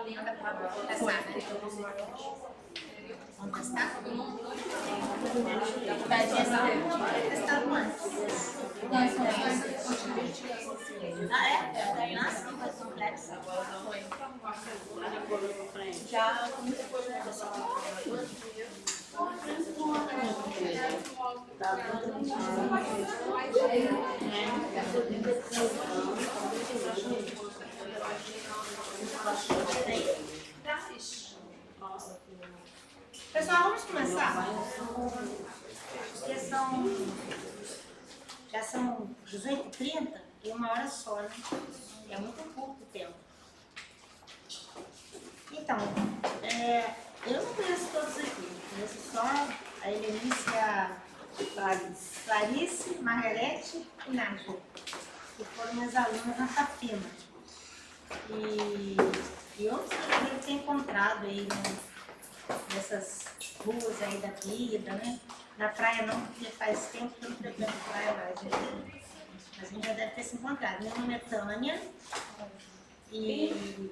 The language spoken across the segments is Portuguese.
Vamos testar, né? Vamos testar? Da digestão, não foi testado antes. Ah, é? Nossa, foi complexo. Já pessoal, vamos começar? Porque já são 18h30 e 1 hora só, né? É muito curto o tempo. Então, eu não conheço todos aqui. Conheço só a Helenice, a Clarice, Margarete e Nádia, que foram minhas alunas na Fafina. E outros que eu devo ter encontrado aí nessas ruas aí da vida, né? Na praia não, porque faz tempo que eu não frequento praia mais, né? Mas a gente já deve ter se encontrado. Meu nome é Tânia e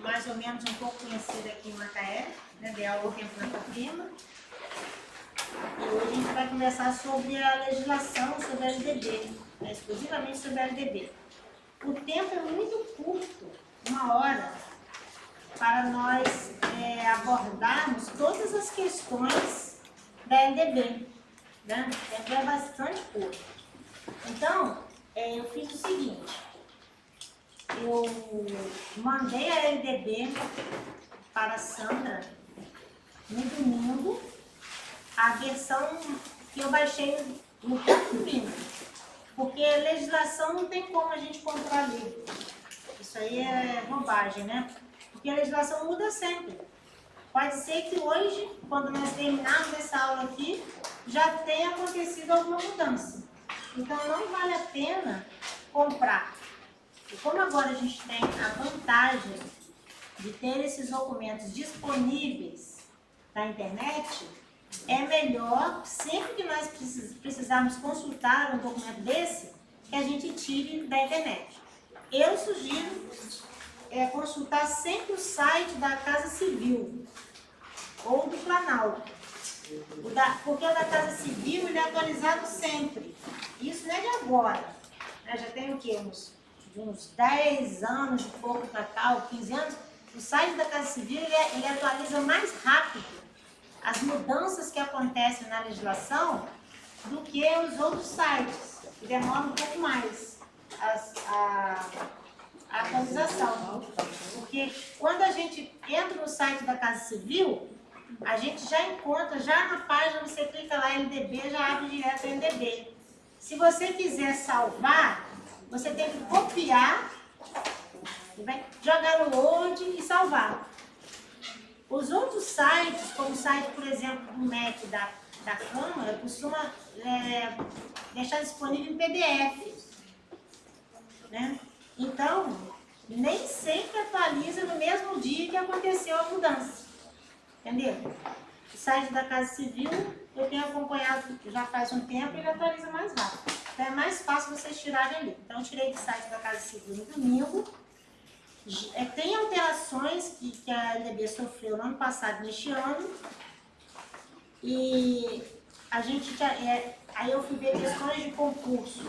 mais ou menos um pouco conhecida aqui em Macaé, né? Dei algum tempo na Fafina. E hoje a gente vai conversar sobre a legislação sobre a LDB, né? Exclusivamente sobre a LDB. O tempo é muito curto, 1 hora, para nós abordarmos todas as questões da LDB. Né? O tempo é bastante curto. Então, eu fiz o seguinte, eu mandei a LDB para a Sandra no domingo, a versão que eu baixei no próprio domingo, porque legislação não tem como a gente controlar livro. Isso aí é bobagem, né? Porque a legislação muda sempre. Pode ser que hoje, quando nós terminarmos essa aula aqui, já tenha acontecido alguma mudança. Então, não vale a pena comprar. E como agora a gente tem a vantagem de ter esses documentos disponíveis na internet, é melhor, sempre que nós precisarmos consultar um documento desse, que a gente tire da internet. Eu sugiro consultar sempre o site da Casa Civil ou do Planalto. Porque o da Casa Civil ele é atualizado sempre. Isso não é de agora. Né? Já tem o quê? Uns 10 anos, de pouco para cá, ou 15 anos. O site da Casa Civil ele atualiza mais rápido as mudanças que acontecem na legislação do que os outros sites, que demoram um pouco mais a atualização. Porque quando a gente entra no site da Casa Civil, a gente já encontra, já na página, você clica lá LDB, já abre direto o LDB. Se você quiser salvar, você tem que copiar, jogar no Word e salvar. Os outros sites, como o site, por exemplo, do MEC da Câmara, costuma deixar disponível em PDF. Né? Então, nem sempre atualiza no mesmo dia que aconteceu a mudança. Entendeu? O site da Casa Civil, eu tenho acompanhado já faz um tempo e ele atualiza mais rápido. Então, é mais fácil vocês tirarem ali. Então, eu tirei do site da Casa Civil no domingo. Tem alterações que a LDB sofreu no ano passado, neste ano. E a gente aí eu fui ver questões de concurso,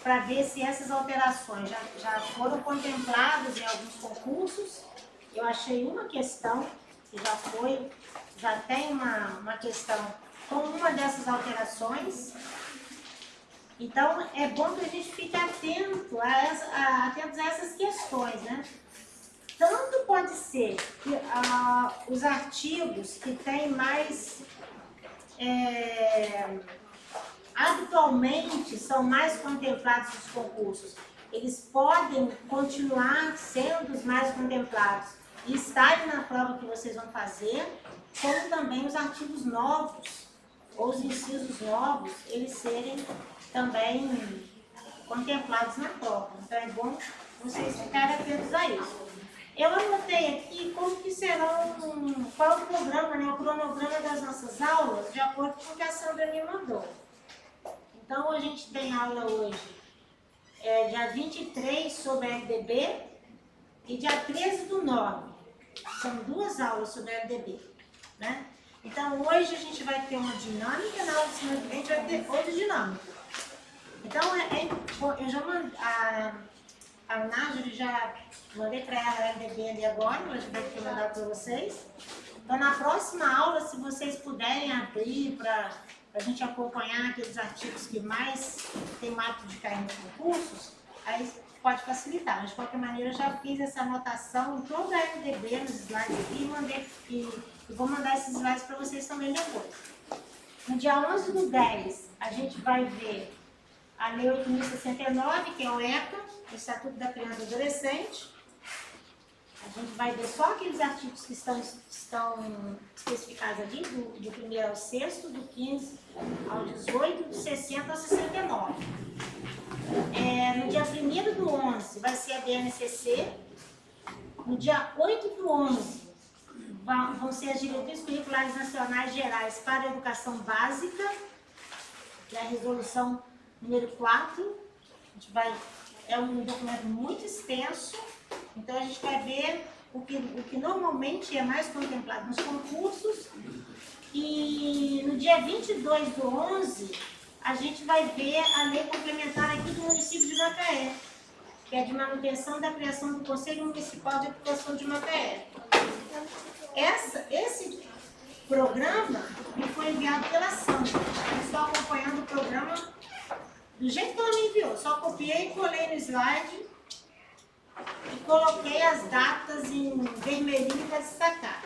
para ver se essas alterações já foram contempladas em alguns concursos. Eu achei uma questão que já tem uma questão com uma dessas alterações. Então, é bom que a gente fique atentos a essas questões, né? Tanto pode ser que os artigos que têm mais... habitualmente são mais contemplados nos concursos, eles podem continuar sendo os mais contemplados e estarem na prova que vocês vão fazer, como também os artigos novos, ou os incisos novos, eles serem também contemplados na prova. Então é bom vocês ficarem atentos a isso. Eu anotei aqui como que qual é o programa, né, o cronograma das nossas aulas, de acordo com o que a Sandra me mandou. Então, a gente tem aula hoje, dia 23, sobre a LDB, e dia 13/9. São 2 aulas sobre LDB, né? Então, hoje a gente vai ter uma dinâmica, na aula de semana que vem a gente vai ter outra dinâmica. Então, eu já mandei, a Nájuri já mandei para ela a LDB ali agora, mas vai ter mandado para vocês. Então, na próxima aula, se vocês puderem abrir para a gente acompanhar aqueles artigos que mais tem hábito de cair nos concursos, aí pode facilitar. Mas, de qualquer maneira, eu já fiz essa anotação em toda a LDB nos slides aqui e vou mandar esses slides para vocês também depois. No dia 11/10, a gente vai ver a Lei 8.069, que é o ECA, o Estatuto da Criança e Adolescente. A gente vai ver só aqueles artigos que estão especificados ali, do 1º ao 6º, do 15 ao 18, do 60 ao 69. No dia 1º/11 vai ser a BNCC. No dia 8/11 vão ser as diretrizes curriculares nacionais gerais para a educação básica, que é a resolução número 4. É um documento muito extenso, então a gente vai ver o que normalmente é mais contemplado nos concursos. E no dia 22/11, a gente vai ver a lei complementar aqui do município de Macaé, que é de manutenção da criação do Conselho Municipal de Educação de Macaé. Esse programa me foi enviado pela Sandra. Eu estou acompanhando o programa do jeito que ela me enviou. Só copiei e colei no slide e coloquei as datas em vermelhinho para destacar.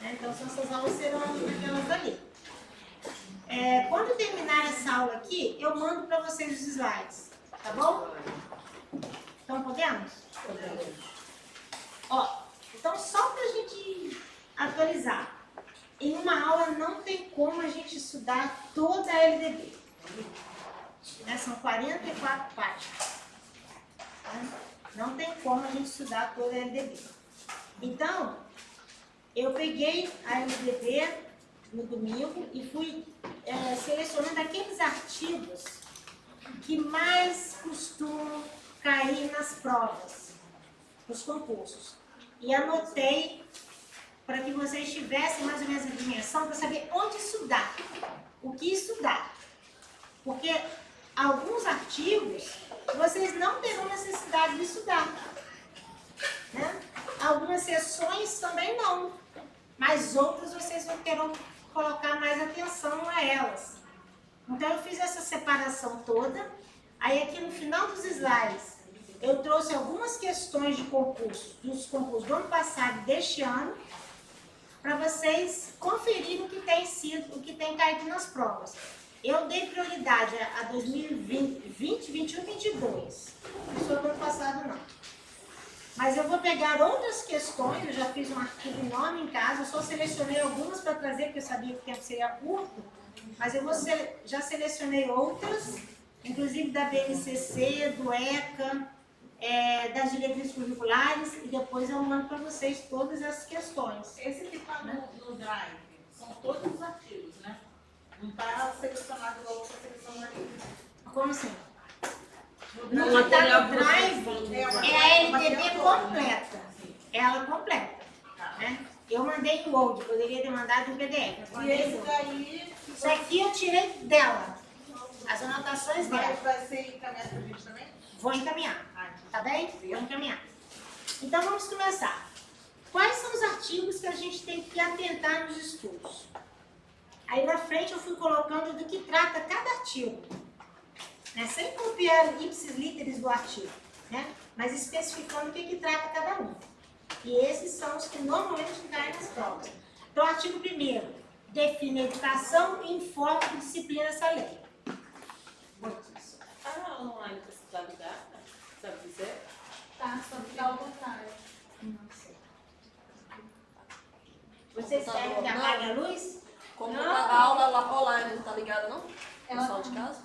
Então, essas aulas serão aquelas ali. Quando terminar essa aula aqui, eu mando para vocês os slides. Tá bom? Então, podemos? Então, só para a gente atualizar. Em uma aula não tem como a gente estudar toda a LDB. São 44 páginas. Não tem como a gente estudar toda a LDB. Então, eu peguei a LDB no domingo e fui selecionando aqueles artigos que mais costumam cair nas provas, nos concursos. E anotei para que vocês tivessem mais ou menos a dimensão para saber onde estudar, o que estudar. Porque alguns artigos vocês não terão necessidade de estudar, né? Algumas sessões também não, mas outras vocês não terão que colocar mais atenção a elas. Então eu fiz essa separação toda. Aí aqui no final dos slides eu trouxe algumas questões de concurso, dos concursos do ano passado e deste ano, para vocês conferirem o que tem sido, o que tem caído nas provas. Eu dei prioridade a 2020, 2021 e 2022. Não foi do ano passado, não. Mas eu vou pegar outras questões, eu já fiz um arquivo enorme em casa, eu só selecionei algumas para trazer, porque eu sabia que o tempo seria curto, mas eu já selecionei outras, inclusive da BNCC, do ECA, das diretrizes curriculares, e depois eu mando para vocês todas essas questões. Esse que está no Drive, são todos os artigos, né? Não está selecionado igual outra seleção ali. Como assim? No que está no Drive é a LDB completa. Ela completa. Né? Eu mandei em Word, poderia ter mandado em PDF. E esse daí... Isso aqui eu tirei dela. As anotações dela. Vai ser encaminhado para a gente também? Vou encaminhar. Tá bem? Vou encaminhar. Então vamos começar. Quais são os artigos que a gente tem que atentar nos estudos? Aí na frente eu fui colocando do que trata cada artigo. Né? Sem copiar ipsis literis do artigo, né? Mas especificando o que trata cada um. E esses são os que normalmente caem nas provas. Então, o artigo 1º define a educação e informa que disciplina essa lei. Online está ligada? Sabe dizer? Tá, só que tá ao contrário. Não sei. Vocês querem que apague a luz? Como a aula lá online não tá ligada, não? Pessoal de casa?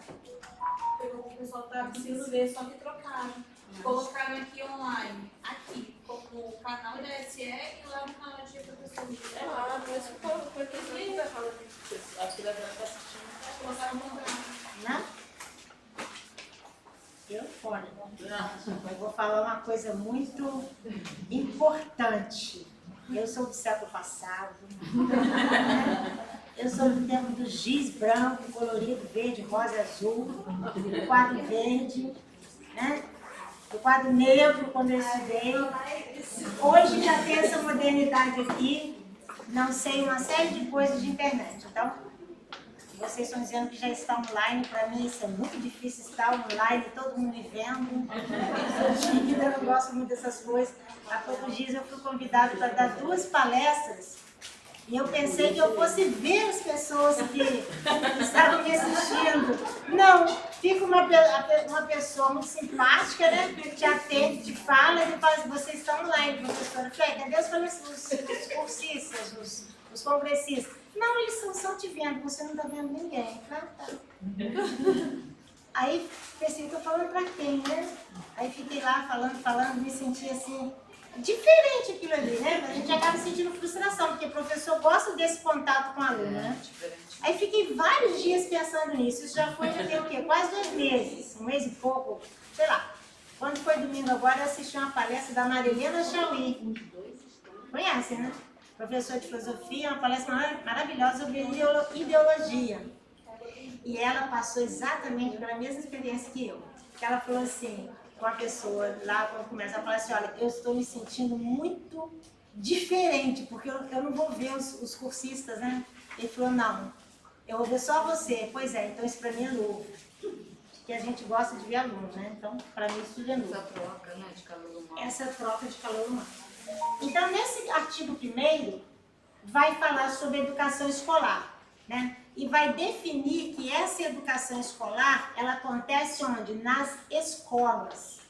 O pessoal tá conseguindo ver, só que trocaram. Colocaram aqui online. Aqui, como canal da SE e lá no canal de professor. Por isso que foi que acho que deve estar assistindo. Colocaram no contrário. Não? Eu? microfone. Eu vou falar uma coisa muito importante. Eu sou do século passado. Eu sou do tempo do giz branco, colorido, verde, rosa e azul. Do quadro verde, né? Do quadro negro, quando eu estudei. Hoje já tem essa modernidade aqui. Não sei uma série de coisas de internet. Então, vocês estão dizendo que já está online. Para mim, isso é muito difícil estar online, todo mundo me vendo. Eu sou tímida, eu não gosto muito dessas coisas. Há poucos dias eu fui convidada para dar 2 palestras e eu pensei que eu fosse ver as pessoas que estavam me assistindo. Não, fica uma pessoa muito simpática, né? Te atende, te fala e fala assim, vocês estão online, professora. Eu falei, cadê os cursistas, os congressistas? Não, eles estão te vendo, você não está vendo ninguém. Ah, tá. Aí pensei, estou falando para quem, né? Aí fiquei lá falando, me senti assim, diferente aquilo ali, né? Mas a gente acaba sentindo frustração, porque o professor gosta desse contato com o aluno, né? Aí fiquei vários dias pensando nisso, isso já tem o quê? Quase 2 meses, 1 mês e pouco, sei lá. Quando foi domingo agora, eu assisti uma palestra da Marilena Chauí. Conhecem, né? Professora de filosofia, uma palestra maravilhosa sobre ideologia. E ela passou exatamente pela mesma experiência que eu. Ela falou assim, com a pessoa lá, quando começa a falar assim, olha, eu estou me sentindo muito diferente, porque eu não vou ver os cursistas, né? Ele falou, não, eu vou ver só você. Pois é, então isso para mim é novo. Porque a gente gosta de ver aluno, né? Então, para mim isso tudo é novo. Essa troca, né, de calor humano. Essa troca de calor humano. Então, nesse artigo 1º, vai falar sobre educação escolar, né? E vai definir que essa educação escolar, ela acontece onde? Nas escolas.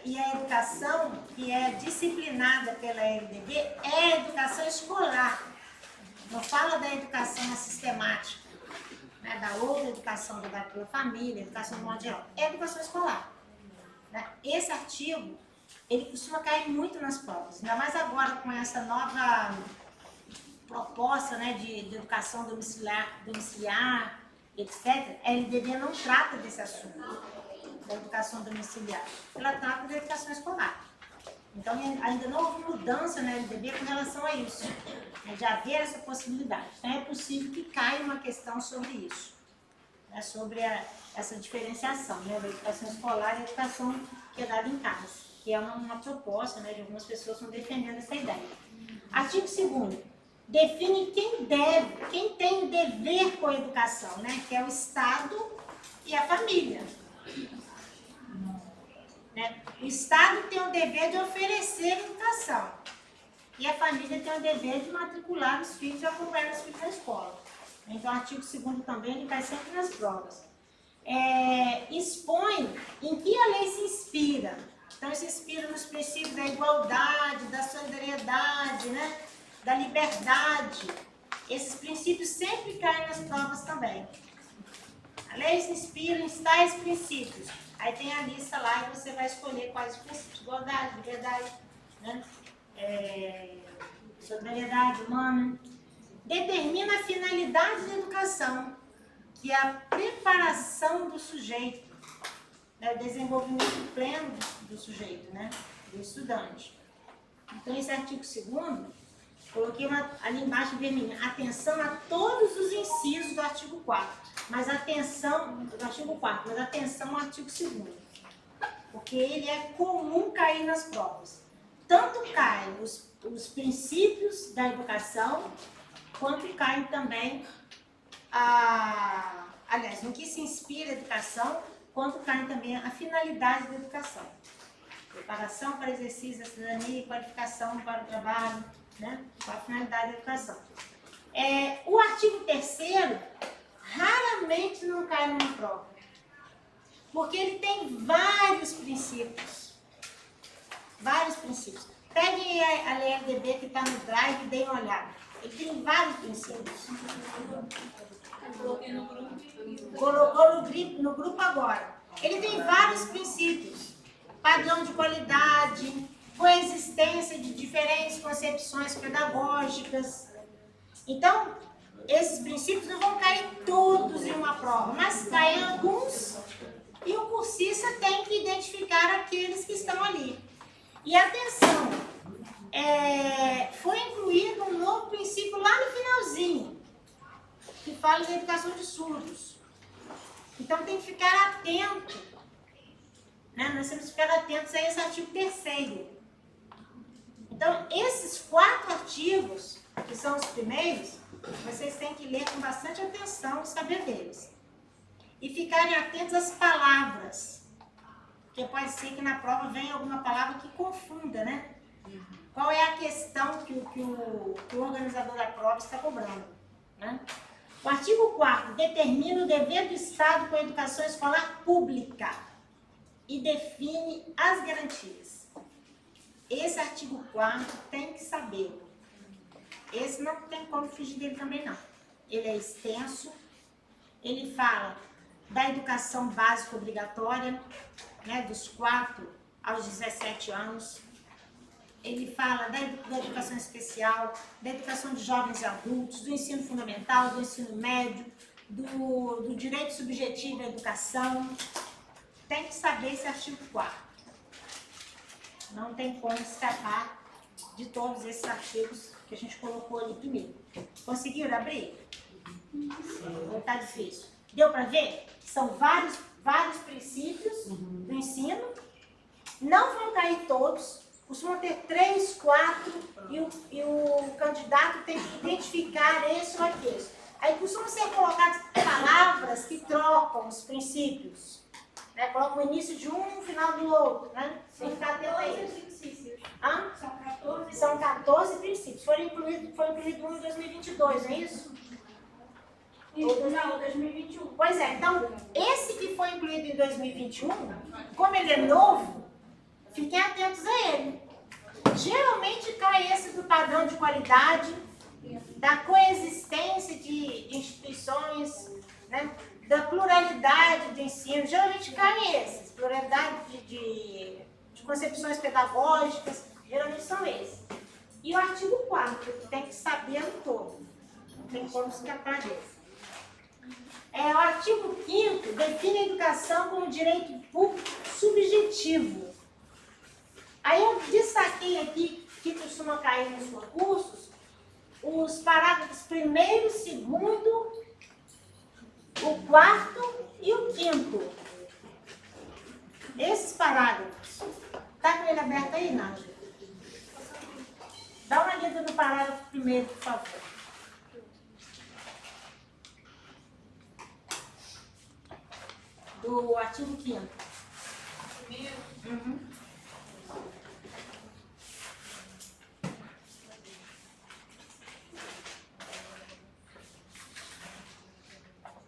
E a educação que é disciplinada pela LDB é a educação escolar. Não fala da educação sistemática, né? Da outra educação dada pela família, educação do modo geral. É a educação escolar. Né? Esse artigo, ele costuma cair muito nas provas, ainda mais agora com essa nova proposta, né, de educação domiciliar, etc. A LDB não trata desse assunto, da educação domiciliar, ela trata da educação escolar. Então, ainda não houve mudança na LDB com relação a isso, né, de haver essa possibilidade. Então, é possível que caia uma questão sobre isso, né, sobre essa diferenciação, né, da educação escolar e a educação que é dada em casa, que é uma proposta, né, de algumas pessoas que estão defendendo essa ideia. Artigo 2º, define quem tem o dever com a educação, né, que é o Estado e a família. Né? O Estado tem o dever de oferecer educação e a família tem o dever de matricular os filhos e acompanhar os filhos na escola. Então, o artigo 2º também, ele cai sempre nas provas. Expõe em que a lei se inspira. Então, se inspira nos princípios da igualdade, da solidariedade, né? Da liberdade. Esses princípios sempre caem nas provas também. A lei se inspira em tais princípios. Aí tem a lista lá e você vai escolher quais os princípios. Igualdade, liberdade, né? Solidariedade humana. Determina a finalidade da educação, que é a preparação do sujeito, né? O desenvolvimento pleno do sujeito, né? Do estudante. Então, esse artigo 2º, coloquei ali embaixo vermelho, atenção a todos os incisos do artigo 4º, mas atenção, do artigo 4º, mas atenção ao artigo 2º, porque ele é comum cair nas provas. Tanto caem os princípios da educação, quanto caem também, aliás, no que se inspira a educação, quanto caem também a finalidade da educação. Preparação para exercício da cidadania e qualificação para o trabalho, né? Qual a finalidade da educação. O artigo 3º raramente não cai numa prova, porque ele tem vários princípios. Vários princípios. Peguem a LDB que está no Drive e deem uma olhada. Ele tem vários princípios. Coloquei no grupo. Colocou no grupo agora. Ele tem vários princípios. Padrão de qualidade, coexistência de diferentes concepções pedagógicas. Então, esses princípios não vão cair todos em uma prova, mas caem alguns e o cursista tem que identificar aqueles que estão ali. E atenção, foi incluído um novo princípio lá no finalzinho, que fala de educação de surdos. Então tem que ficar atento, né? Nós temos que ficar atentos a esse artigo 3º. Então, esses 4 artigos, que são os primeiros, vocês têm que ler com bastante atenção e saber deles. E ficarem atentos às palavras, porque pode ser que na prova venha alguma palavra que confunda, né? Qual é a questão que o organizador da prova está cobrando, né? O artigo 4º determina o dever do Estado com a educação escolar pública e define as garantias. Esse artigo 4º tem que saber. Esse não tem como fugir dele também, não. Ele é extenso, ele fala da educação básica obrigatória, né, dos 4 aos 17 anos. Ele fala da educação especial, da educação de jovens e adultos, do ensino fundamental, do ensino médio, do direito subjetivo à educação. Tem que saber esse artigo 4º. Não tem como escapar de todos esses artigos que a gente colocou ali primeiro. Conseguiram abrir? Ou está difícil? Deu para ver? São vários princípios do ensino. Não vão cair todos. Costumam ter 3, 4 e o candidato tem que identificar esse ou aquele. Aí costumam ser colocadas palavras que trocam os princípios. Né? Colocam o início de um, o final do outro. Né? Tem que ficar atento a isso. Hã? São 14 princípios. Foi incluído um em 2022, não é isso? Não, 2021. Pois é, então, esse que foi incluído em 2021, como ele é novo, fiquem atentos a ele. Geralmente cai esse do padrão de qualidade, da coexistência de instituições, né? Da pluralidade do ensino. Geralmente cai esses, pluralidade de concepções pedagógicas, geralmente são esses. E o artigo 4º, que tem que saber no todo. Não tem como escapar desse. O artigo 5º define a educação como direito público subjetivo. Aí eu destaquei aqui, que costuma cair nos concursos, os parágrafos 1º, 2º, o 4º e o 5º. Esses parágrafos. Está com ele aberto aí, Nádia? Dá uma lida no parágrafo 1º, por favor. Do artigo 5º. Uhum.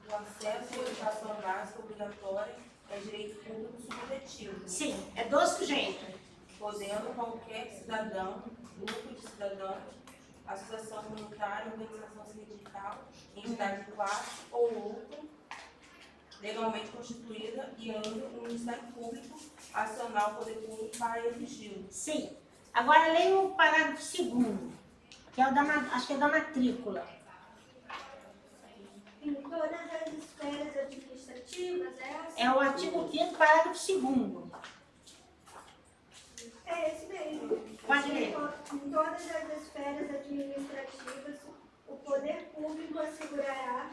O acesso à educação básica obrigatória é direito público subjetivo. Sim, é do sujeito. Podendo qualquer cidadão, grupo de cidadãos, associação comunitária, organização sindical, entidade de classe ou outro, legalmente constituída e ainda o Ministério Público acionar o poder público para exigi-lo. Sim. Agora leia o parágrafo 2º, que é o acho que é da matrícula. Em todas as esferas administrativas, É o artigo 5º, parágrafo 2º. É esse mesmo. Pode ler. Em todas as esferas administrativas, o poder público assegurará,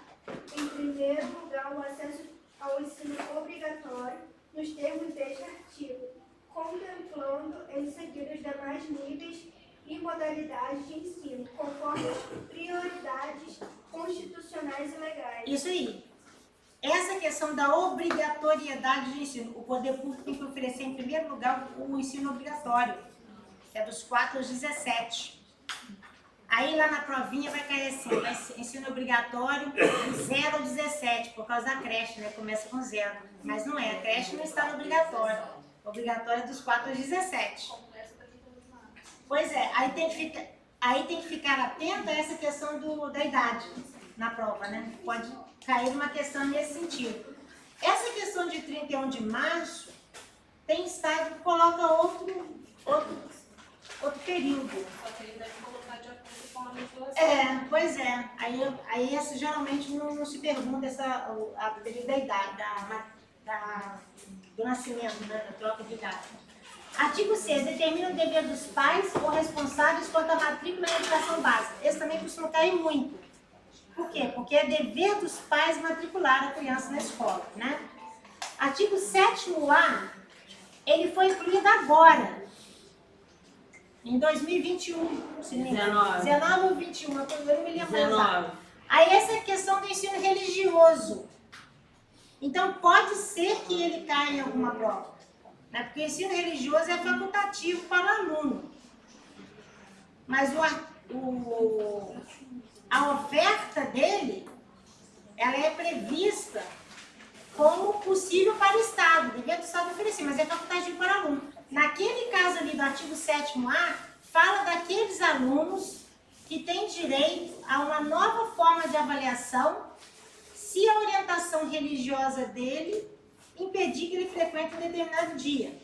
em primeiro lugar, o acesso ao ensino obrigatório nos termos deste artigo, contemplando em seguida os demais níveis e modalidades de ensino, conforme as prioridades constitucionais e legais. Isso aí. Essa questão da obrigatoriedade de ensino. O poder público tem que oferecer, em primeiro lugar, o ensino obrigatório, que é dos 4 aos 17. Aí lá na provinha vai cair assim, ensino obrigatório de 0 a 17, por causa da creche, né? Começa com 0. Mas não é, a creche não está no obrigatório. O obrigatório é dos 4 aos 17. Pois é, aí tem que ficar atento a essa questão da idade na prova, né? Pode cair uma questão nesse sentido. Essa questão de 31 de março, tem estado que coloca outro período. Só que ele deve colocar de acordo com a legislação. Pois é. Aí essa geralmente não se pergunta a período da idade, do nascimento, né, da troca de idade. Artigo 6. Determina o dever dos pais ou responsáveis quanto à matrícula na educação básica. Esse também costuma cair muito. Por quê? Porque é dever dos pais matricular a criança na escola, né? Artigo 7º-A, ele foi incluído agora, em 2021, se não me engano. 19 ou 21, eu não me lembro exato. Aí essa é a questão do ensino religioso. Então pode ser que ele caia em alguma prova, né? Porque o ensino religioso é facultativo para o aluno. Mas a oferta dele, ela é prevista como possível para o Estado, dever do Estado oferecer, mas é facultativo para o aluno. Naquele caso ali do artigo 7º-A, fala daqueles alunos que têm direito a uma nova forma de avaliação se a orientação religiosa dele impedir que ele frequente um determinado dia.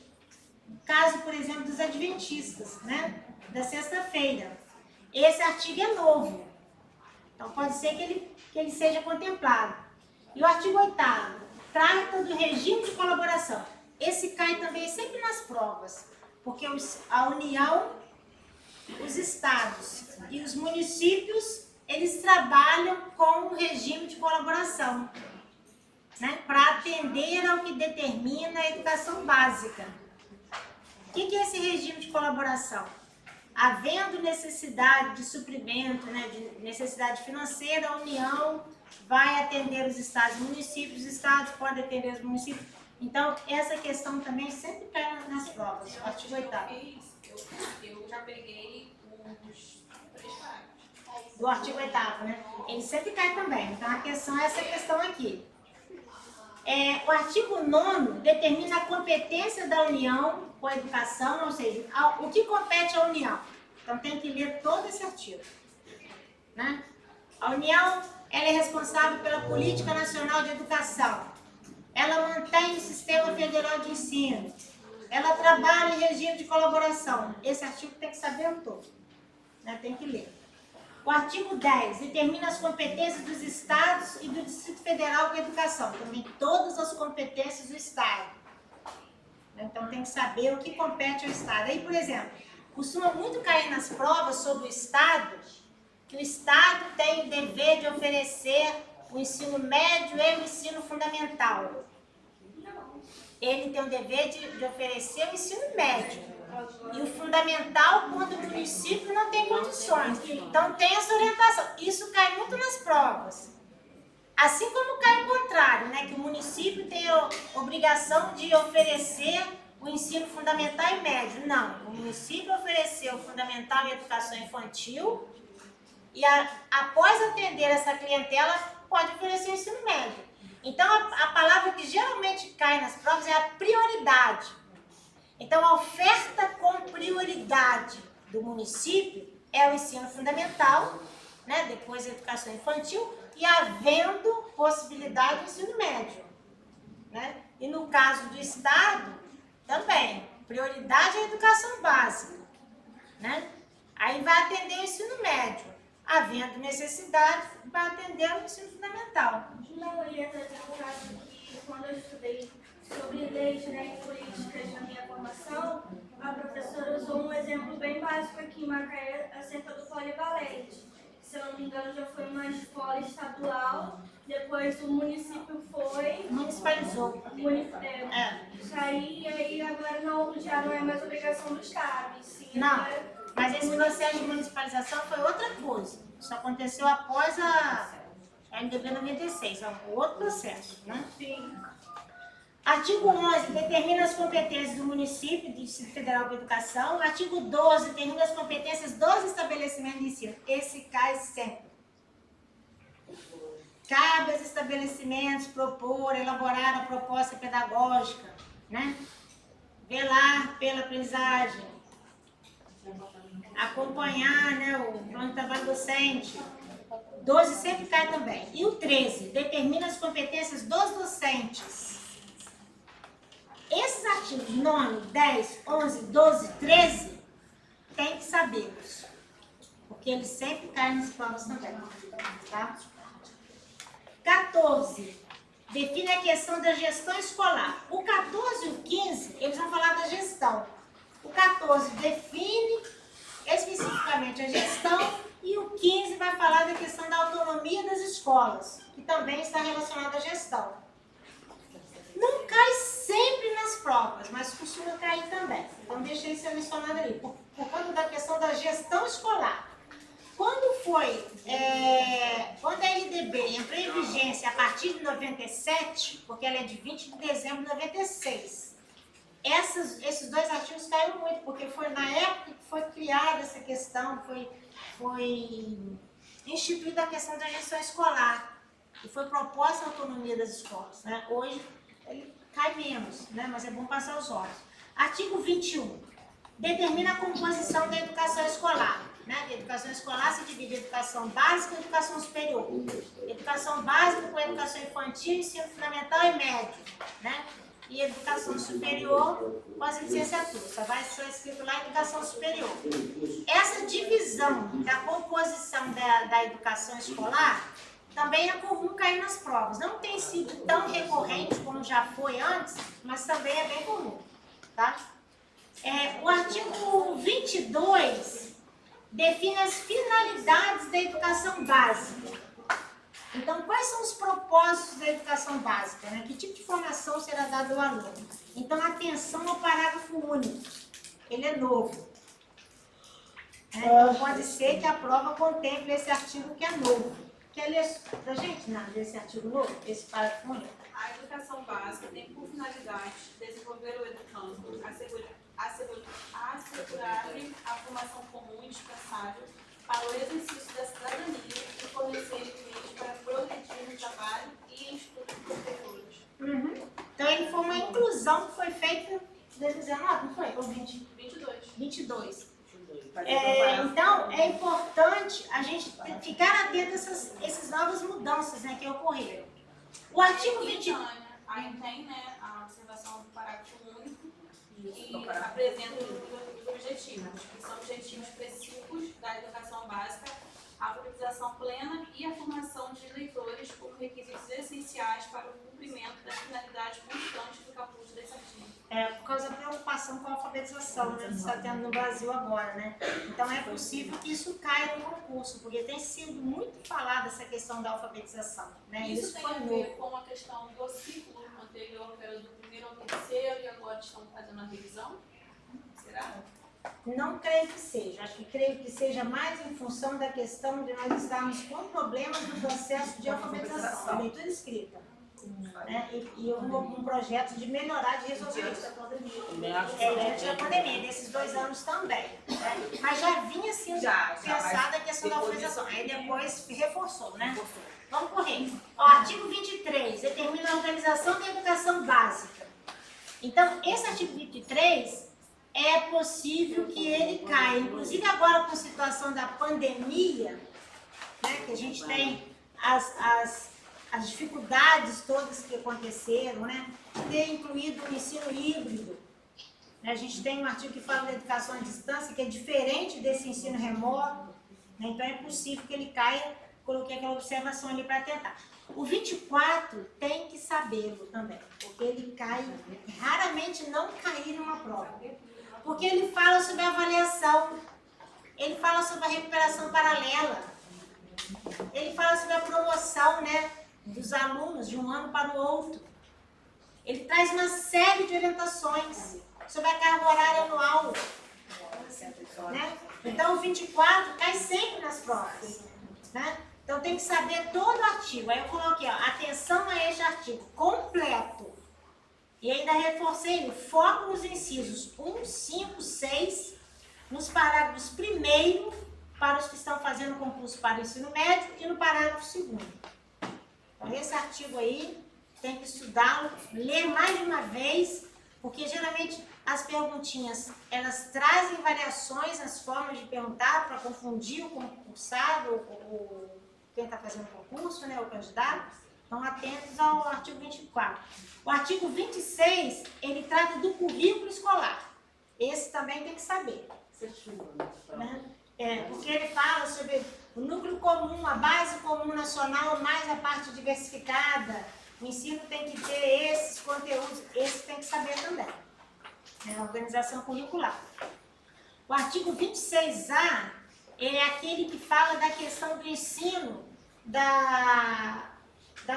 Caso, por exemplo, dos adventistas, né? Da sexta-feira. Esse artigo é novo. Então, pode ser que ele seja contemplado. E o artigo 8º, trata do regime de colaboração. Esse cai também sempre nas provas, porque a União, os estados e os municípios, eles trabalham com o regime de colaboração, né, para atender ao que determina a educação básica. O que é esse regime de colaboração? Havendo necessidade de suprimento, né, de necessidade financeira, a União vai atender os estados e municípios, os estados podem atender os municípios. Então, essa questão também sempre cai nas provas, o artigo 8º. Eu já peguei os 3 parágrafos. Do artigo 8º, né? Ele sempre cai também. Então, a questão é essa questão aqui. O artigo 9º determina a competência da União com a educação, ou seja, o que compete à União. Então, tem que ler todo esse artigo, né? A União, ela é responsável pela Política Nacional de Educação. Ela mantém o Sistema Federal de Ensino. Ela trabalha em regime de colaboração. Esse artigo tem que saber todo, né? Tem que ler. O artigo 10 determina as competências dos estados e do Distrito Federal com a educação. Também todas as competências do estado. Então tem que saber o que compete ao estado. Aí, por exemplo, costuma muito cair nas provas sobre o estado, que o estado tem o dever de oferecer o ensino médio e o ensino fundamental. Ele tem o dever de oferecer o ensino médio. E o fundamental, quando o município não tem condições. Então, tem essa orientação. Isso cai muito nas provas. Assim como cai o contrário, né? Que o município tem a obrigação de oferecer o ensino fundamental e médio. Não, o município ofereceu o fundamental e educação infantil e, após atender essa clientela, pode oferecer o ensino médio. Então, a palavra que geralmente cai nas provas é a prioridade. Então, a oferta com prioridade do município é o ensino fundamental, né? Depois a educação infantil e havendo possibilidade do ensino médio, né? E no caso do estado, também, prioridade é a educação básica, né? Aí vai atender o ensino médio. Havendo necessidade, vai atender o ensino fundamental. Não, eu ia trazer um caso que, quando eu estudei sobre leis, né, e políticas na minha formação, a professora usou um exemplo bem básico aqui em Macaé acerca do polivalente. Se eu não me engano, já foi uma escola estadual, depois o município foi... Municipalizou. Sair, e aí agora já não é mais obrigação do Estado. Sim, Não, agora, mas esse processo de municipalização foi outra coisa. Isso aconteceu após a LDB 96, é um outro processo, né? sim. Artigo 11 determina as competências do município, do Distrito Federal com a Educação. Artigo 12 determina as competências dos estabelecimentos de ensino. Esse cai sempre. Cabe aos estabelecimentos propor, elaborar a proposta pedagógica, né? Velar pela aprendizagem, acompanhar, né, o plano de trabalho docente. 12 sempre cai também. E o 13 determina as competências dos docentes. Esses artigos 9, 10, 11, 12, 13, tem que sabê-los. Porque eles sempre caem nas provas também. Tá? 14. define a questão da gestão escolar. O 14 e o 15, eles vão falar da gestão. O 14 define especificamente a gestão e o 15 vai falar da questão da autonomia das escolas, que também está relacionada à gestão. Não cai sempre nas provas, mas costuma cair também. Então deixei selecionado ali, por conta da questão da gestão escolar. Quando a LDB entrou em vigência a partir de 97, porque ela é de 20 de dezembro de 96, esses dois artigos caíram muito, porque foi na época que foi criada essa questão, foi instituída a questão da gestão escolar, e foi proposta a autonomia das escolas, né? Hoje ele cai menos, né? Mas é bom passar os olhos. Artigo 21. Determina a composição da educação escolar. Né? A educação escolar se divide em educação básica e educação superior. Educação básica com educação infantil, ensino fundamental e médio. Né? E educação superior com as licenciaturas. Só vai ser escrito lá educação superior. Essa divisão da composição da educação escolar também é comum cair nas provas. Não tem sido tão recorrente como já foi antes, mas também é bem comum. Tá? O artigo 22 define as finalidades da educação básica. Então, quais são os propósitos da educação básica? Né? Que tipo de formação será dada ao aluno? Então, atenção ao parágrafo único. Ele é novo. Então, pode ser que a prova contemple esse artigo que é novo. Quer ler pra gente, Nada, esse artigo novo? Esse parágrafo único? A educação básica tem por finalidade desenvolver o educando, assegurar-lhe a formação comum e indispensável para o exercício da cidadania e fornecer meios para progredir no trabalho e em estudos posteriores. Então, ele foi uma inclusão que foi feita em 2019, não foi? Ou 22. Então, é importante a gente ficar atento a essas novas mudanças, né, que ocorreram. O artigo 20... Aí tem, né, a observação do parágrafo único que apresenta os objetivos, que são objetivos específicos da educação básica, a alfabetização plena e a formação de leitores como requisitos essenciais para o cumprimento das finalidades constantes do caput desse artigo. Por causa da preocupação com a alfabetização, né, que está tendo no Brasil agora, né? Então é possível que isso caia no concurso, porque tem sido muito falada essa questão da alfabetização, né? Isso tem foi a novo. ver com a questão do ciclo anterior, que era do primeiro ao terceiro, e agora estão fazendo a revisão? Será? Não creio que seja. Acho que creio que seja mais em função da questão de nós estarmos com problemas no processo de alfabetização, leitura escrita. Né? E um projeto de melhorar, de resolver isso. Diante da pandemia, desses 2 anos também. Né? Mas já vinha sendo pensada a questão da alfabetização. Aí depois reforçou, né? Vamos correr. Artigo 23, determina a organização da educação básica. Então, esse artigo 23, é possível que ele caia. Inclusive agora com a situação da pandemia, né, que a gente tem as dificuldades todas que aconteceram, né, ter incluído o ensino híbrido. A gente tem um artigo que fala da educação à distância, que é diferente desse ensino remoto, né, então é possível que ele caia. Coloquei aquela observação ali para tentar. O 24 tem que sabê-lo também, porque ele cai, raramente não cair numa prova. Porque ele fala sobre a avaliação, ele fala sobre a recuperação paralela, ele fala sobre a promoção, né, dos alunos de um ano para o outro. Ele traz uma série de orientações sobre a carga horária anual. Né? Então, o 24 cai sempre nas provas. Né? Então, tem que saber todo o artigo. Aí eu coloquei, atenção a este artigo completo. E ainda reforcei o foco nos incisos 1, 5, 6, nos parágrafos 1º, para os que estão fazendo concurso para o ensino médio, e no parágrafo 2º. Então, esse artigo aí, tem que estudá-lo, ler mais de uma vez, porque geralmente as perguntinhas, elas trazem variações nas formas de perguntar, para confundir o concursado, quem está fazendo o concurso, né, o candidato. Então, atentos ao artigo 24. O artigo 26, ele trata do currículo escolar. Esse também tem que saber. Né? Porque ele fala sobre o núcleo comum, a base comum nacional, mais a parte diversificada, O ensino tem que ter esses conteúdos, esses tem que saber também. A organização curricular. O artigo 26A, ele é aquele que fala da questão do ensino da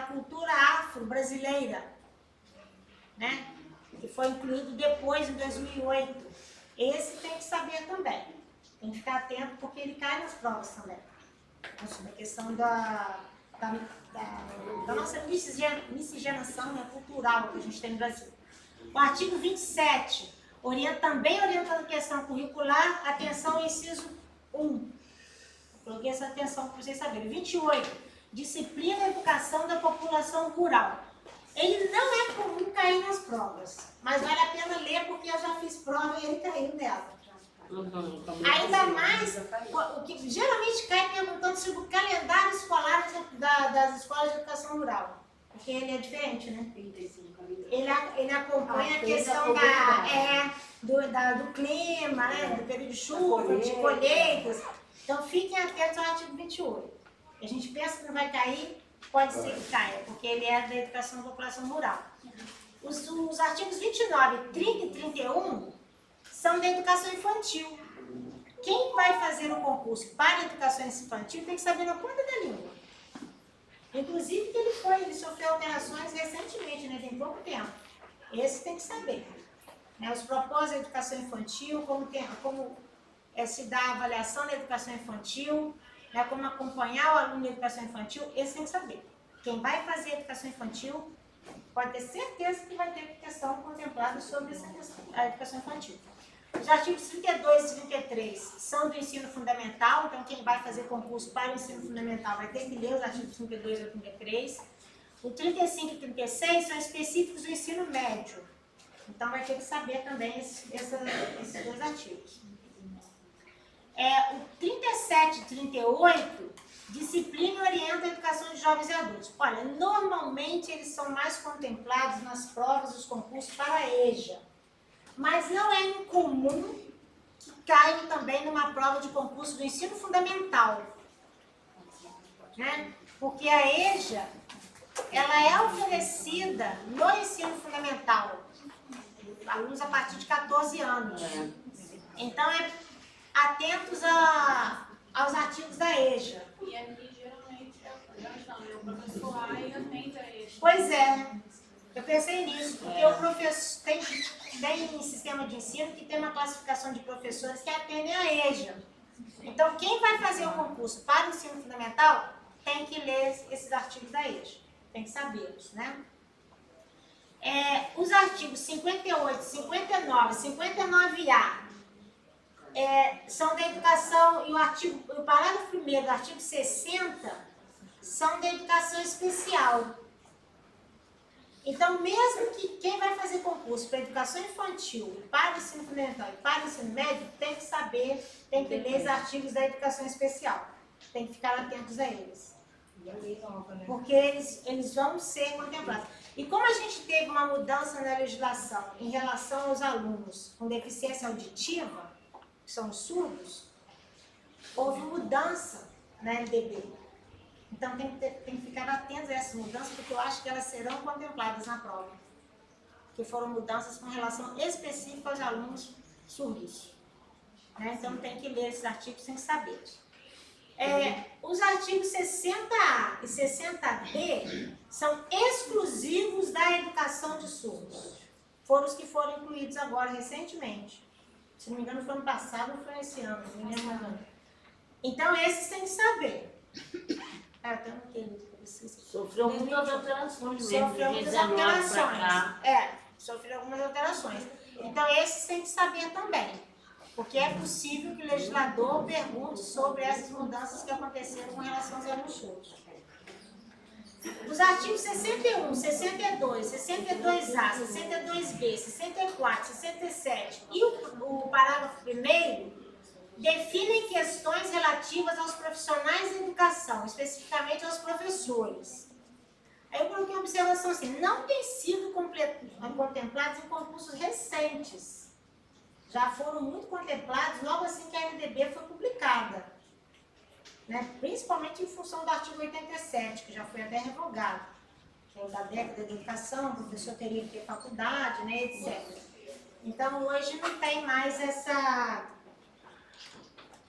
cultura afro-brasileira, né? Que foi incluído depois, em 2008. Esse tem que saber também. Tem que ficar atento, porque ele cai nas provas também. Sobre a questão da nossa miscigenação, né, cultural que a gente tem no Brasil. O artigo 27, também orientando a questão curricular, atenção ao inciso 1. Coloquei essa atenção para vocês saberem. 28, disciplina e educação da população rural. Ele não é comum cair nas provas, mas vale a pena ler, porque eu já fiz prova e ele caiu nela. Ainda mais, o que geralmente cai perguntando sobre o calendário escolar das escolas de educação rural. Porque ele é diferente, né? Ele acompanha a questão do clima, né? Do período de chuva, de colheitas. Então fiquem atentos ao artigo 28. A gente pensa que não vai cair, pode ser que caia, porque ele é da educação da população rural. Os artigos 29, 30 e 31 são da educação infantil. Quem vai fazer o concurso para a educação infantil tem que saber na ponta da língua. Inclusive que ele sofreu alterações recentemente, né? Tem pouco tempo. Esse tem que saber. Os propósitos da educação infantil, como se dá a avaliação da educação infantil, como acompanhar o aluno da educação infantil, esse tem que saber. Quem vai fazer a educação infantil pode ter certeza que vai ter questão contemplada sobre essa questão, a educação infantil. Os artigos 32 e 33 são do ensino fundamental, então quem vai fazer concurso para o ensino fundamental vai ter que ler os artigos 32 e 33. O 35 e 36 são específicos do ensino médio, então vai ter que saber também esses dois artigos. O 37 e 38, disciplina e orienta a educação de jovens e adultos. Olha, normalmente eles são mais contemplados nas provas dos concursos para a EJA. Mas não é incomum que caiam também numa prova de concurso do ensino fundamental. Né? Porque a EJA, ela é oferecida no ensino fundamental. Alunos a partir de 14 anos. Então, atentos aos artigos da EJA. E aqui, geralmente, o professor aí atende a EJA. Pois é. Eu pensei nisso, porque o professor tem sistema de ensino que tem uma classificação de professores que atendem a EJA. Então, quem vai fazer o concurso para o ensino fundamental tem que ler esses artigos da EJA. Tem que sabê-los, né? Os artigos 58, 59, 59A são da educação, e o parágrafo 1º do artigo 60 são da educação especial. Então, mesmo que quem vai fazer concurso para educação infantil, para o ensino fundamental e para o ensino médio, tem que saber, tem que ler os artigos da educação especial. Tem que ficar atentos a eles. Porque eles vão ser contemplados. E como a gente teve uma mudança na legislação em relação aos alunos com deficiência auditiva, que são os surdos, houve mudança na LDB. Então, tem que ficar atentos a essas mudanças, porque eu acho que elas serão contempladas na prova. Que foram mudanças com relação específica aos alunos surdos. Né? Então, tem que ler esses artigos sem saber. Os artigos 60A e 60B são exclusivos da educação de surdos. Foram os que foram incluídos agora, recentemente. Se não me engano, foi ano passado ou foi esse ano. Não me lembro. Então, esses tem que saber. Sofreu muitas alterações. Sofreu muitas alterações. Sofreu algumas alterações. Então, esses tem que saber também. Porque é possível que o legislador pergunte sobre essas mudanças que aconteceram com relação aos alunos surdos. Os artigos 61, 62, 62A, 62B, 64, 67 e o parágrafo 1º definem questões relativas aos profissionais da educação, especificamente aos professores. Aí eu coloquei uma observação assim: não tem sido contemplados em concursos recentes. Já foram muito contemplados logo assim que a LDB foi publicada. Né? Principalmente em função do artigo 87, que já foi até revogado. ou da década de educação, o professor teria que ter faculdade, né, etc. Então, hoje não tem mais essa,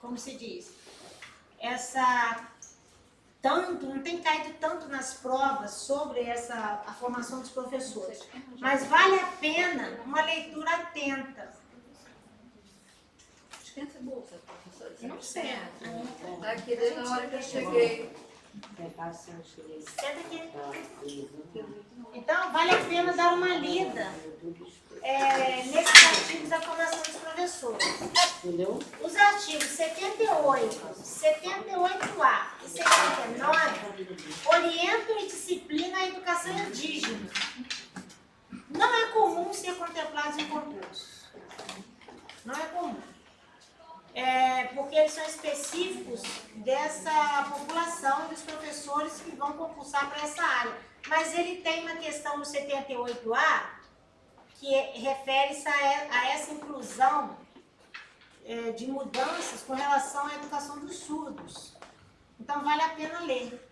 como se diz, não tem caído tanto nas provas sobre a formação dos professores. Mas vale a pena uma leitura atenta. Acho que essa bolsa, professora. Não sei. Tá aqui desde a hora que eu cheguei. Senta aqui. Então, vale a pena dar uma lida nesses artigos da formação dos professores. Entendeu? Os artigos 78, 78A e 79 orientam e disciplinam a educação indígena. Não é comum ser contemplados em concursos. Não é comum. Porque eles são específicos dessa população, dos professores que vão concursar para essa área. Mas ele tem uma questão no 78A que refere-se a essa inclusão de mudanças com relação à educação dos surdos. Então, vale a pena ler,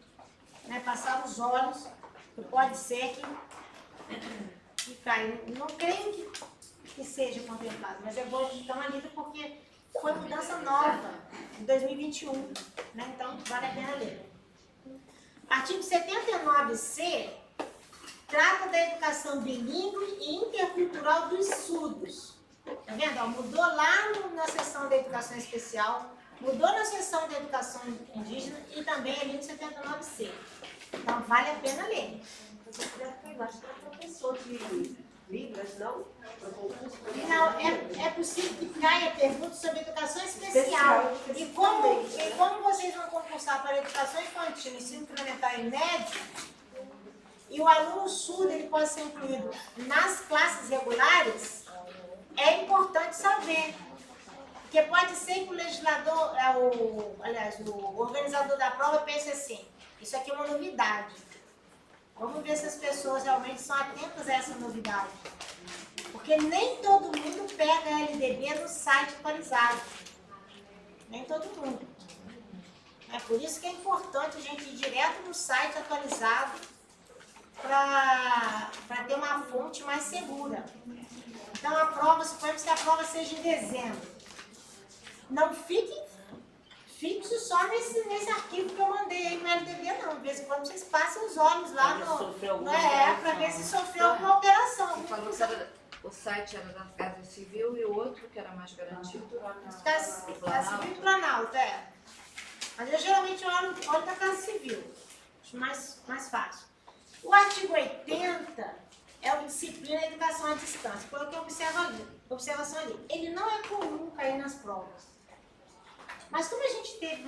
né? Passar os olhos, que pode ser que caia. Não creio que seja contemplado, mas eu vou dar uma lida porque foi mudança nova, em 2021, né? Então, vale a pena ler. Artigo 79C trata da educação bilíngue e intercultural dos surdos. Tá vendo? Ó, mudou lá na seção da educação especial, mudou na seção da educação indígena e também ali no 79C. Então, vale a pena ler. Eu acho que é professor de Libras, não? Não, é possível que caia perguntas sobre educação especial. E como vocês vão concursar para educação infantil, ensino fundamental e médio, e o aluno surdo ele pode ser incluído nas classes regulares, é importante saber. Porque pode ser que o legislador, o organizador da prova pense assim, isso aqui é uma novidade. Vamos ver se as pessoas realmente são atentas a essa novidade. Porque nem todo mundo pega a LDB no site atualizado. Nem todo mundo. É por isso que é importante a gente ir direto no site atualizado para ter uma fonte mais segura. Então a prova, suponhamos que a prova seja em dezembro. Não fique fixo só nesse arquivo que eu mandei aí no LDB, não. De vez em quando vocês passam os olhos lá para ver se sofreu alguma alteração. Você falou que o site era da Casa Civil e o outro que era mais garantido. Casa Civil e Planalto, Mas eu geralmente olho da Casa Civil. Acho mais fácil. O artigo 80 é o disciplina e educação à distância. Coloquei observação ali. Ele não é comum cair nas provas. Mas como a gente teve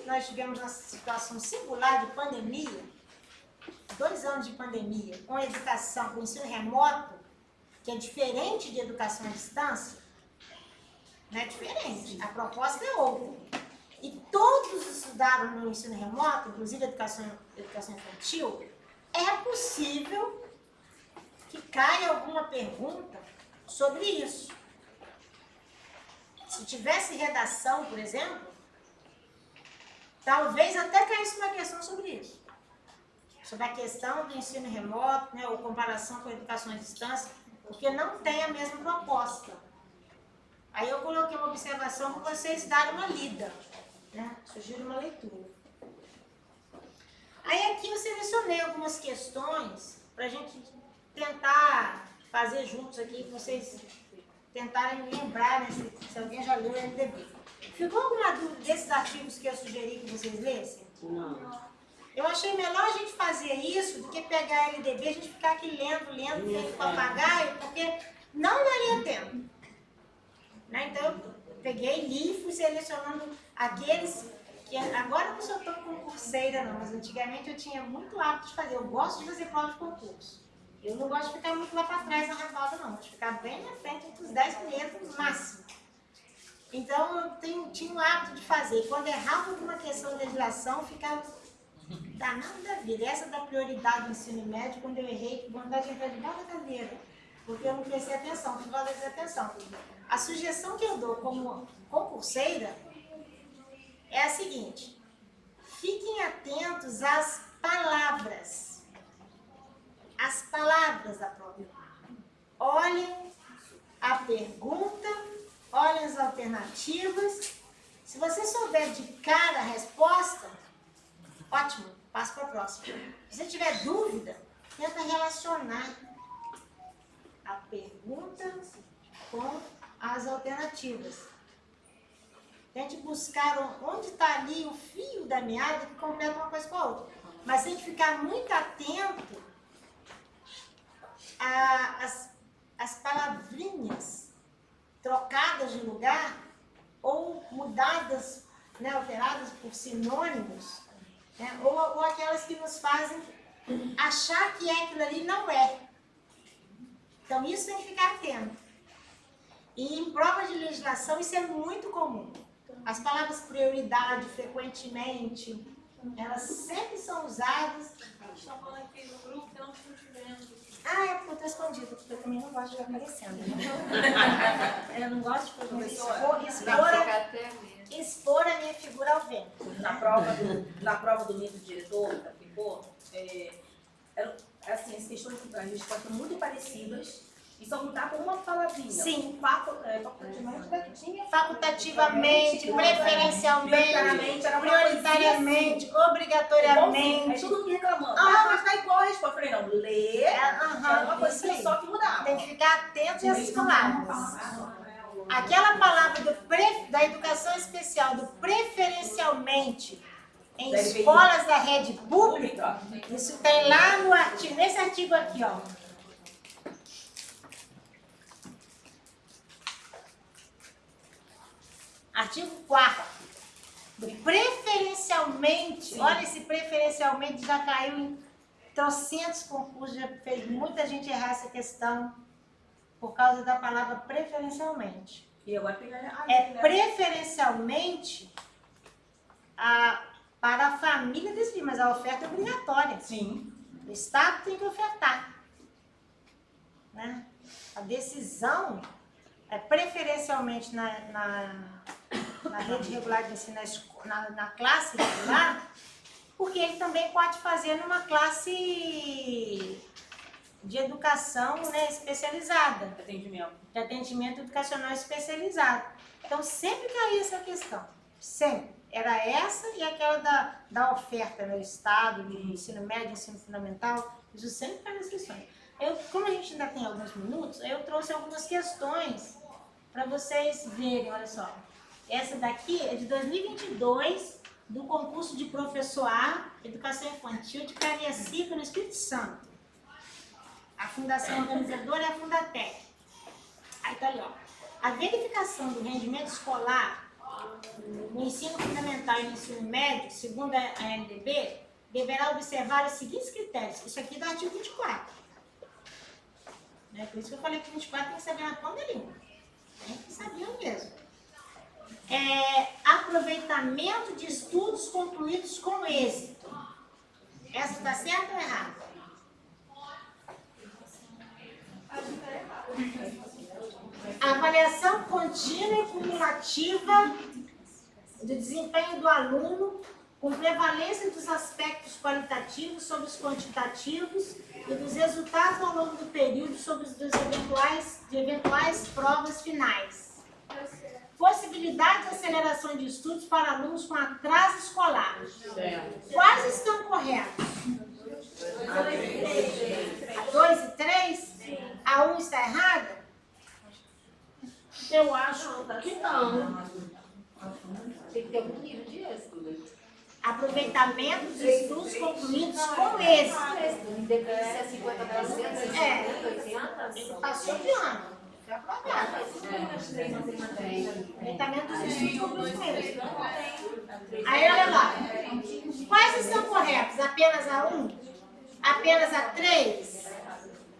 nós tivemos uma situação singular de pandemia, 2 anos de pandemia, com educação, com ensino remoto, que é diferente de educação à distância, não é diferente, a proposta é outra. E todos estudaram no ensino remoto, inclusive educação infantil, é possível que caia alguma pergunta sobre isso. Se tivesse redação, por exemplo, talvez até caísse uma questão sobre isso. Sobre a questão do ensino remoto, né, ou comparação com a educação à distância, porque não tem a mesma proposta. Aí eu coloquei uma observação para vocês darem uma lida, né? Sugiro uma leitura. Aí aqui eu selecionei algumas questões para a gente tentar fazer juntos aqui, para vocês tentarem lembrar, né, se alguém já leu o LDB. Ficou alguma dúvida desses artigos que eu sugeri que vocês lessem? Não. Eu achei melhor a gente fazer isso do que pegar a LDB, a gente ficar aqui lendo, feito papagaio, porque não daria tempo. Né? Então eu peguei, li e fui selecionando aqueles que agora eu não sou tão concurseira não, mas antigamente eu tinha muito hábito de fazer. Eu gosto de fazer prova de concurso. Eu não gosto de ficar muito lá para trás na revolta, não. Gosto de ficar bem na frente, entre os 10 primeiros no máximo. Então, eu tinha o hábito de fazer. E quando errava alguma questão de legislação, ficava danado da vida. Essa da prioridade do ensino médio, quando eu errei, que vontade de entrar debaixo da cadeira. Porque eu não prestei atenção, fui valorizar atenção. A sugestão que eu dou como concurseira é a seguinte. Fiquem atentos às palavras. as palavras da própria palavra. Olhem a pergunta, olhem as alternativas. Se você souber de cara a resposta, ótimo, passa para a próxima. Se você tiver dúvida, tenta relacionar a pergunta com as alternativas. Tente buscar onde está ali o fio da meada que completa uma coisa com a outra. Mas tem que ficar muito atento às palavrinhas trocadas de lugar ou mudadas, né, alteradas por sinônimos, né, ou aquelas que nos fazem achar que aquilo ali não é. Então isso tem que ficar atento. E em prova de legislação isso é muito comum. As palavras prioridade, frequentemente, elas sempre são usadas. Estão falando aqui no grupo que não estou te vendo. Ah, é porque eu estou escondido, porque eu também não gosto de ficar aparecendo. Eu não gosto de expor a minha figura ao vento. Na prova do nível diretor, da FIPO, assim, as questões das respostas são muito parecidas e só mudar com uma palavrinha. Sim. Facultativamente, Preferencialmente, prioritariamente, É obrigatoriamente. todo mundo reclamando. Mas tá igual a resposta. Eu falei, não, ler é uma coisa isso só que mudava. Tem que ficar atento às palavras. Aquela palavra da educação especial, do preferencialmente, em escolas da rede pública, isso tem lá no artigo, nesse artigo aqui, ó. Artigo 4º. Preferencialmente, olha, esse preferencialmente já caiu em trocentos concursos, já fez muita gente errar essa questão por causa da palavra preferencialmente. E agora Preferencialmente para a família desse filho, mas a oferta é obrigatória. Sim. O Estado tem que ofertar. Né? A decisão é preferencialmente na rede regular de ensino, na classe regular, porque ele também pode fazer numa classe de educação, né, especializada. De atendimento educacional especializado. Então, sempre caía essa questão. Sempre. Era essa e aquela da oferta no Estado, de ensino médio, ensino fundamental. Isso sempre cai nas questões. Como a gente ainda tem alguns minutos, eu trouxe algumas questões para vocês verem, olha só. Essa daqui é de 2022, do concurso de professor A, Educação Infantil, de Cariacica, no Espírito Santo. A fundação organizadora é a Fundatec. Aí tá ali, ó. A verificação do rendimento escolar no ensino fundamental e no ensino médio, segundo a ANDB, deverá observar os seguintes critérios. Isso aqui é do artigo 24. Por isso que eu falei que 24 tem que saber na ponta da língua. Tem que saber mesmo. Aproveitamento de estudos concluídos com êxito. Essa está certa ou errada? Avaliação contínua e cumulativa do desempenho do aluno, com prevalência dos aspectos qualitativos sobre os quantitativos e dos resultados ao longo do período sobre os eventuais provas finais. Possibilidade de aceleração de estudos para alunos com atraso escolar. Quais estão corretos? A 2 e 3? A 1 está errada? Eu acho que não. Tem que ter algum nível de êxito. Aproveitamento dos estudos concluídos com êxito. Independente se é 50%, 60%, 80%. Ele passou de ano. Foi aprovado. Aproveitamento dos estudos concluídos com êxito. Aí, olha lá. Quais estão corretos? Apenas a 1? Apenas a 3?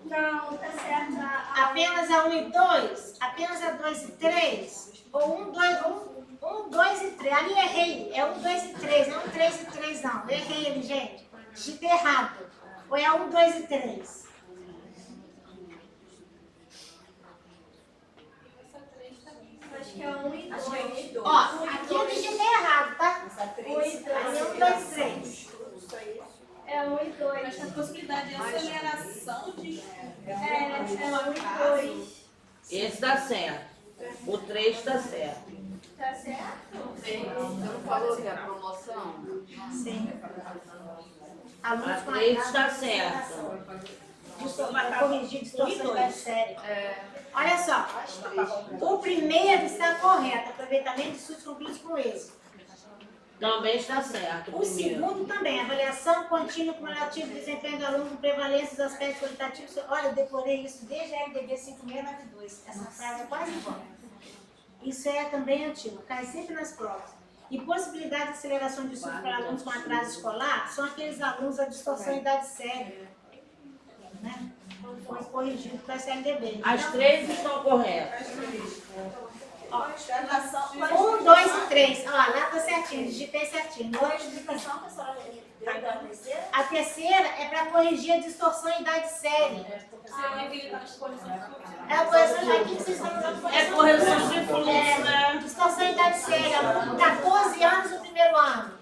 Não, tá certo. Apenas a 1 e 2? Apenas a 2 e 3? Ou 1, 2 e 3? Ali errei. É 1, 2 e 3, não 3 e 3 não. Errei ali, gente. Digitei errado. Ou é 1, 2 e 3? Acho que é 1 e 2. Ó, aqui eu digitei errado, tá? 1 e 2. Ali é 1, 2 e 3. É 1 e 2. Mas tem a possibilidade de aceleração e 2. Esse tá certo. O 3 tá certo. Tá certo? Você não falou que é promoção? Sim. A Alunos com 3 atraso tá na certo. corrigir distorção séria. É, Olha só, o primeiro está correto, aproveitamento de estudos concluídos com êxito. Também está certo. O segundo também, avaliação contínua cumulativa do desempenho do aluno com prevalência dos aspectos qualitativos. Olha, eu decorei isso desde a LDB 5692. Essa frase é quase igual. Isso é também antigo, cai sempre nas provas. E possibilidade de aceleração de estudos para alunos com atraso escolar são aqueles alunos a distorção em idade séria. Né? Foi corrigido para essa LDB. As 3 estão corretas. 1, 2 e 3. Ó, lá tá certinho, digitei certinho. A terceira é para corrigir a distorção em idade séria. É a correção de aqui que vocês estão usando. É correção de fluxo, né? Distorção em idade séria. Com 14 anos no primeiro ano.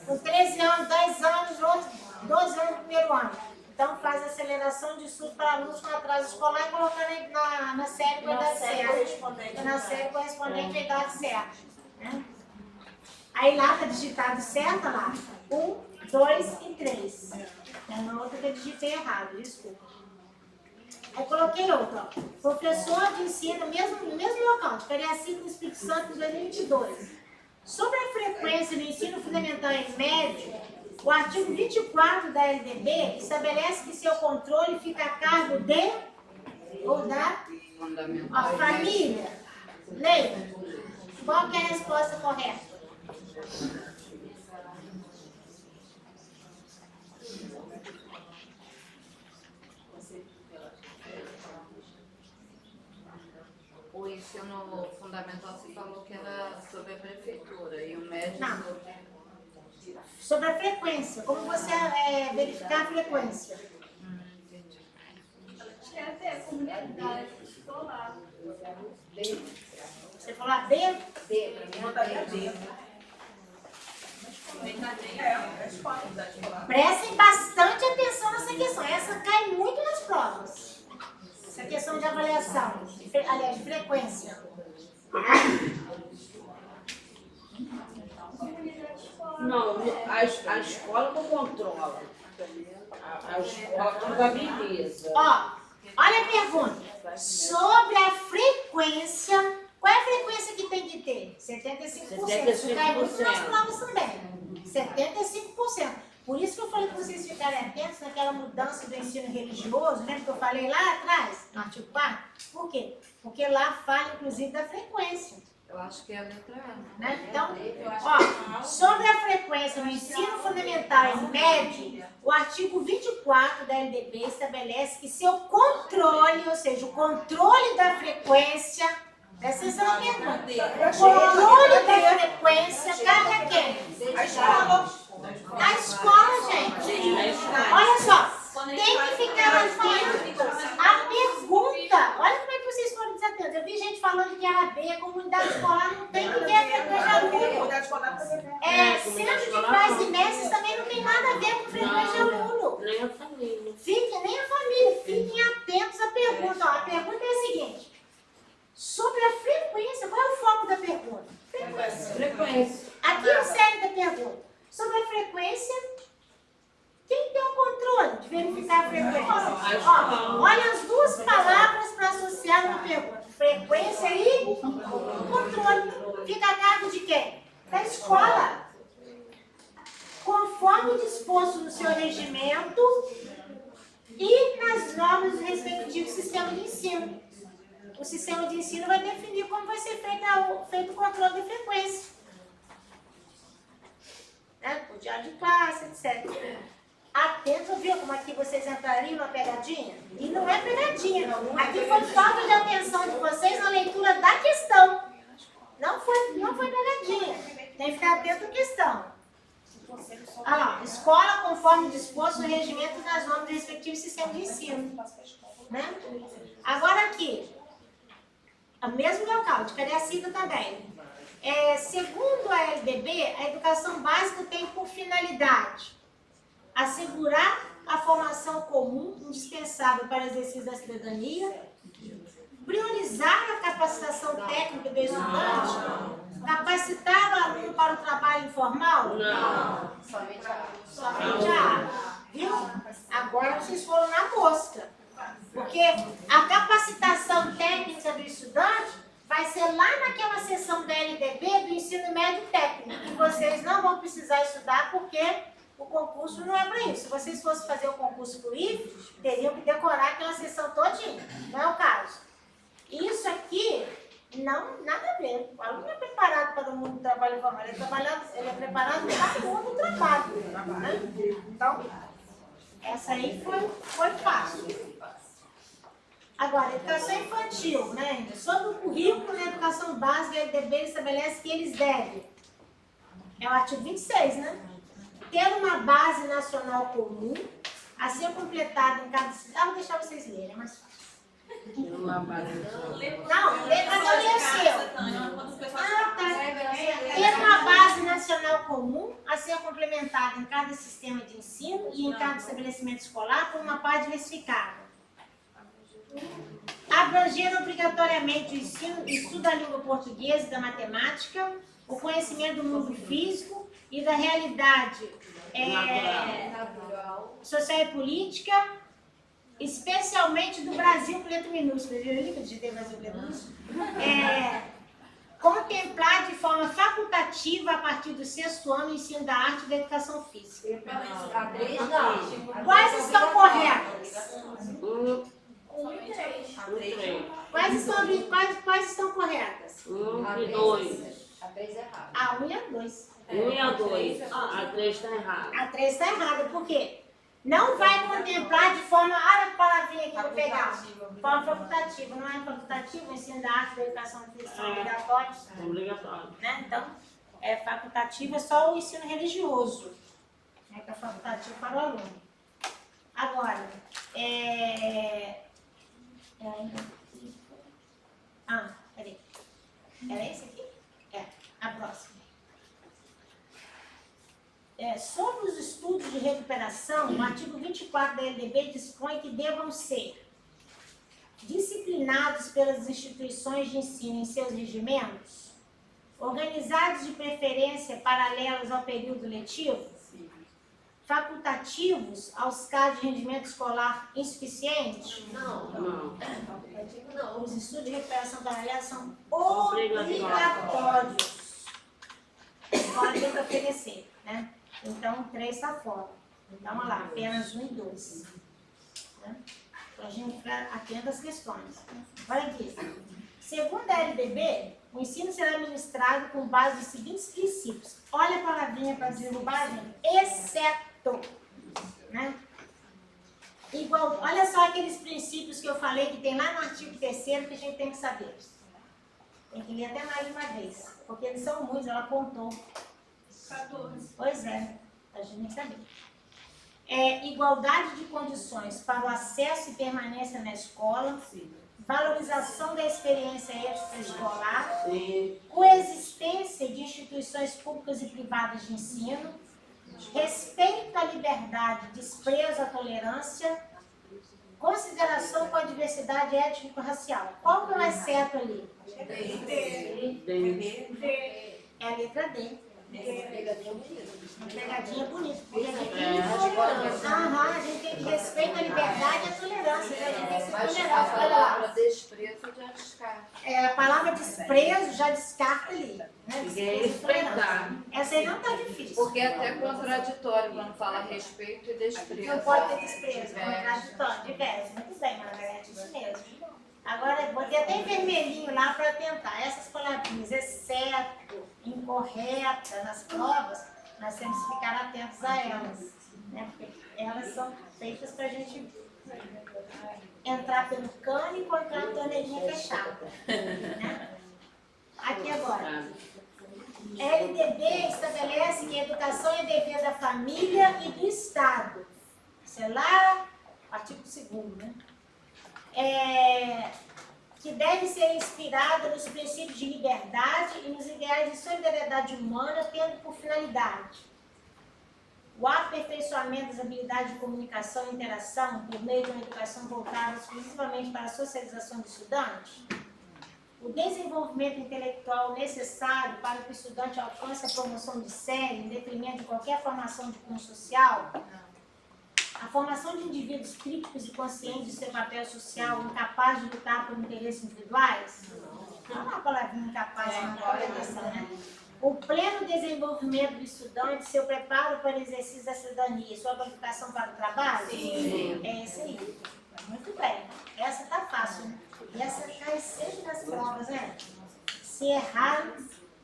Com 13 anos, 10 anos, outro, 12 anos no primeiro ano. Então faz aceleração de estudo para alunos com atraso escolar e colocando na série com a idade certa. Na série correspondente à idade certa. Né? Aí lá está digitado certo, lá. 1, 2 e 3. Na outra que eu digitei errado, desculpa. Aí coloquei outra, ó. Professor de ensino, no mesmo local, de Cariacica no Espírito Santo, em 2022. Sobre a frequência no ensino fundamental e médio, o artigo 24 da LDB estabelece que seu controle fica a cargo de ou da família. Leia. Qual que é a resposta correta? o ensino fundamental você falou que era sobre a prefeitura e o médio Não. sobre... Sobre a frequência. Como você verificar a frequência? Entendi. É até comunidade escolar. Você falou a B? D, pra mim Botaria é D. D. É a escola da escolar. Prestem bastante atenção nessa questão. Essa cai muito nas provas. Essa questão de avaliação, aliás, de frequência. Não, a escola não controla. A escola contabiliza. Ó, olha a pergunta. Sobre a frequência, qual é a frequência que tem que ter? 75%. Isso cai muito nas provas também. 75%. Por isso que eu falei para vocês ficarem atentos naquela mudança do ensino religioso, né? Que eu falei lá atrás, no artigo 4. Por quê? Porque lá fala, inclusive, da frequência. Eu acho que é a letra A. Né? Então, ó, sobre a frequência no ensino fundamental e médio, o artigo 24 da LDB estabelece que seu controle, ou seja, o controle da frequência, presta atenção na pergunta, o controle da frequência cabe a quem? A escola. A escola, gente. Olha só, tem que ficar atentos à pergunta. Olha como é que vocês foram desatentos. Eu vi gente falando que era B, a comunidade escolar não tem que ver a frequência de aluno. Comunidade escolar também. Centro de pais e mestres também não tem nada a ver com frequência de aluno. Nem a família. Nem a família. Fiquem atentos à pergunta. Ó, a pergunta é a seguinte. Sobre a frequência, qual é o foco da pergunta? Frequência. Aqui é o sério da pergunta. Sobre a frequência, quem tem o controle de verificar a frequência? Ó, olha as duas palavras para associar na pergunta. Frequência e controle. Fica a cargo de quem? Da escola. Conforme disposto no seu regimento e nas normas do respectivo sistema de ensino. O sistema de ensino vai definir como vai ser feito o controle de frequência. Né? O diário de classe, etc. Atento, viu como aqui vocês entrariam na pegadinha? E não é pegadinha. Aqui foi falta de atenção de vocês na leitura da questão. Não foi pegadinha. Tem que ficar atento à questão. Ah, lá, escola conforme disposto no regimento das normas do respectivo sistema de ensino. Né? Agora aqui, o mesmo local, de Cariacica também. Segundo a LDB, a educação básica tem por finalidade assegurar a formação comum indispensável para o exercício da cidadania, priorizar a capacitação técnica do estudante, capacitar o aluno para o trabalho informal? Não. Somente a Somente a A. Viu? Agora vocês foram na mosca. Porque a capacitação técnica do estudante vai ser lá naquela seção da LDB do ensino médio técnico, que vocês não vão precisar estudar porque o concurso não é para isso. Se vocês fossem fazer o concurso para o IFE, teriam que decorar aquela seção todinha. Não é o caso. Isso aqui, não, nada a ver. O aluno é preparado para o mundo do trabalho informal. Ele é preparado para o mundo do trabalho. Né? Então, essa aí foi fácil. Agora, educação infantil, né? Sobre o currículo na educação básica, a LDB estabelece que eles devem. É o artigo 26, né? Ter uma base nacional comum, a ser completada em cada cidade. Vou deixar vocês lerem, é mais fácil. Uma base. Não, mas eu li o seu. Ter uma base nacional comum, a ser complementada em cada sistema de ensino e em cada estabelecimento escolar por uma parte diversificada. Abranger obrigatoriamente o estudo da língua portuguesa e da matemática, o conhecimento do mundo físico e da realidade social e política, especialmente do Brasil com letra minúscula. Viu ali que eu digitei Brasil com letra minúscula? Contemplar de forma facultativa a partir do 6º ano o ensino da arte e da educação física. Quais estão corretas? 1 e 3. Quais estão corretas? 1 e 2. A 3 é errada. A 1 e a 2. 1 e a 2. A 3 está errada. A 3 está errada, por quê? Não vai contemplar de forma... Olha a palavrinha aqui que eu pegar. Forma facultativa. Não é facultativo, o ensino da arte e da educação física são obrigatórios. Obrigatório. Né? Então, é facultativo é só o ensino religioso. Né? Que é facultativo para o aluno. Agora, peraí. Era esse aqui? A próxima. Sobre os estudos de recuperação, o artigo 24 da LDB dispõe que devam ser disciplinados pelas instituições de ensino em seus regimentos, organizados de preferência paralelos ao período letivo, facultativos aos casos de rendimento escolar insuficiente? Não. Os estudos de recuperação paralela são obrigatórios. A escola tem que oferecer, né? Então, 3 está fora. Então, olha lá, apenas 1 e 2. Né? Para a gente ficar atento às questões. Olha aqui. Segundo a LDB, o ensino será ministrado com base nos seguintes princípios. Olha a palavrinha para derrubar, gente. Exceto. Né? Igual, olha só aqueles princípios que eu falei que tem lá no artigo 3º que a gente tem que saber. Tem que ler até mais de uma vez. Porque eles são muitos, ela apontou. 14. Pois é, a gente tem que saber. Igualdade de condições para o acesso e permanência na escola, valorização da experiência extraescolar, coexistência de instituições públicas e privadas de ensino, respeito à liberdade, desprezo à tolerância, consideração com a diversidade étnico-racial. Qual que é o exceto ali? É a letra D. Pegadinha bonita. Porque a gente tem a gente tem que respeitar a liberdade e a tolerância. A gente tem que ser Mas a tolerante. Olha lá. palavra desprezo já descarta. A palavra desprezo já descarta ali. Né? Respeitar. Essa aí não está difícil. Porque é até contraditório quando fala respeito e desprezo. Não pode ter desprezo. Contraditório, diverso. Muito bem, Margarete, isso mesmo. Agora, eu botei até em vermelhinho lá para tentar. Essas palavrinhas, exceto, incorreta, nas provas, nós temos que ficar atentos a elas. Né? Porque elas são feitas para a gente entrar pelo cano e encontrar a torneirinha fechada. Né? Aqui agora. LDB estabelece que a educação é dever da família e do Estado. Isso é lá, artigo 2º, né? Que deve ser inspirada nos princípios de liberdade e nos ideais de solidariedade humana, tendo por finalidade o aperfeiçoamento das habilidades de comunicação e interação por meio de uma educação voltada exclusivamente para a socialização do estudante, o desenvolvimento intelectual necessário para que o estudante alcance a promoção de série em detrimento de qualquer formação de cunho social, a formação de indivíduos críticos e conscientes de seu papel social, incapazes de lutar por interesses individuais. Não é uma palavrinha incapaz, é uma coisa, né? O pleno desenvolvimento do estudante, seu preparo para o exercício da cidadania e sua qualificação para o trabalho? Sim. É isso aí. Muito bem. Essa tá fácil, né? E essa cai sempre nas provas, né? Se errar,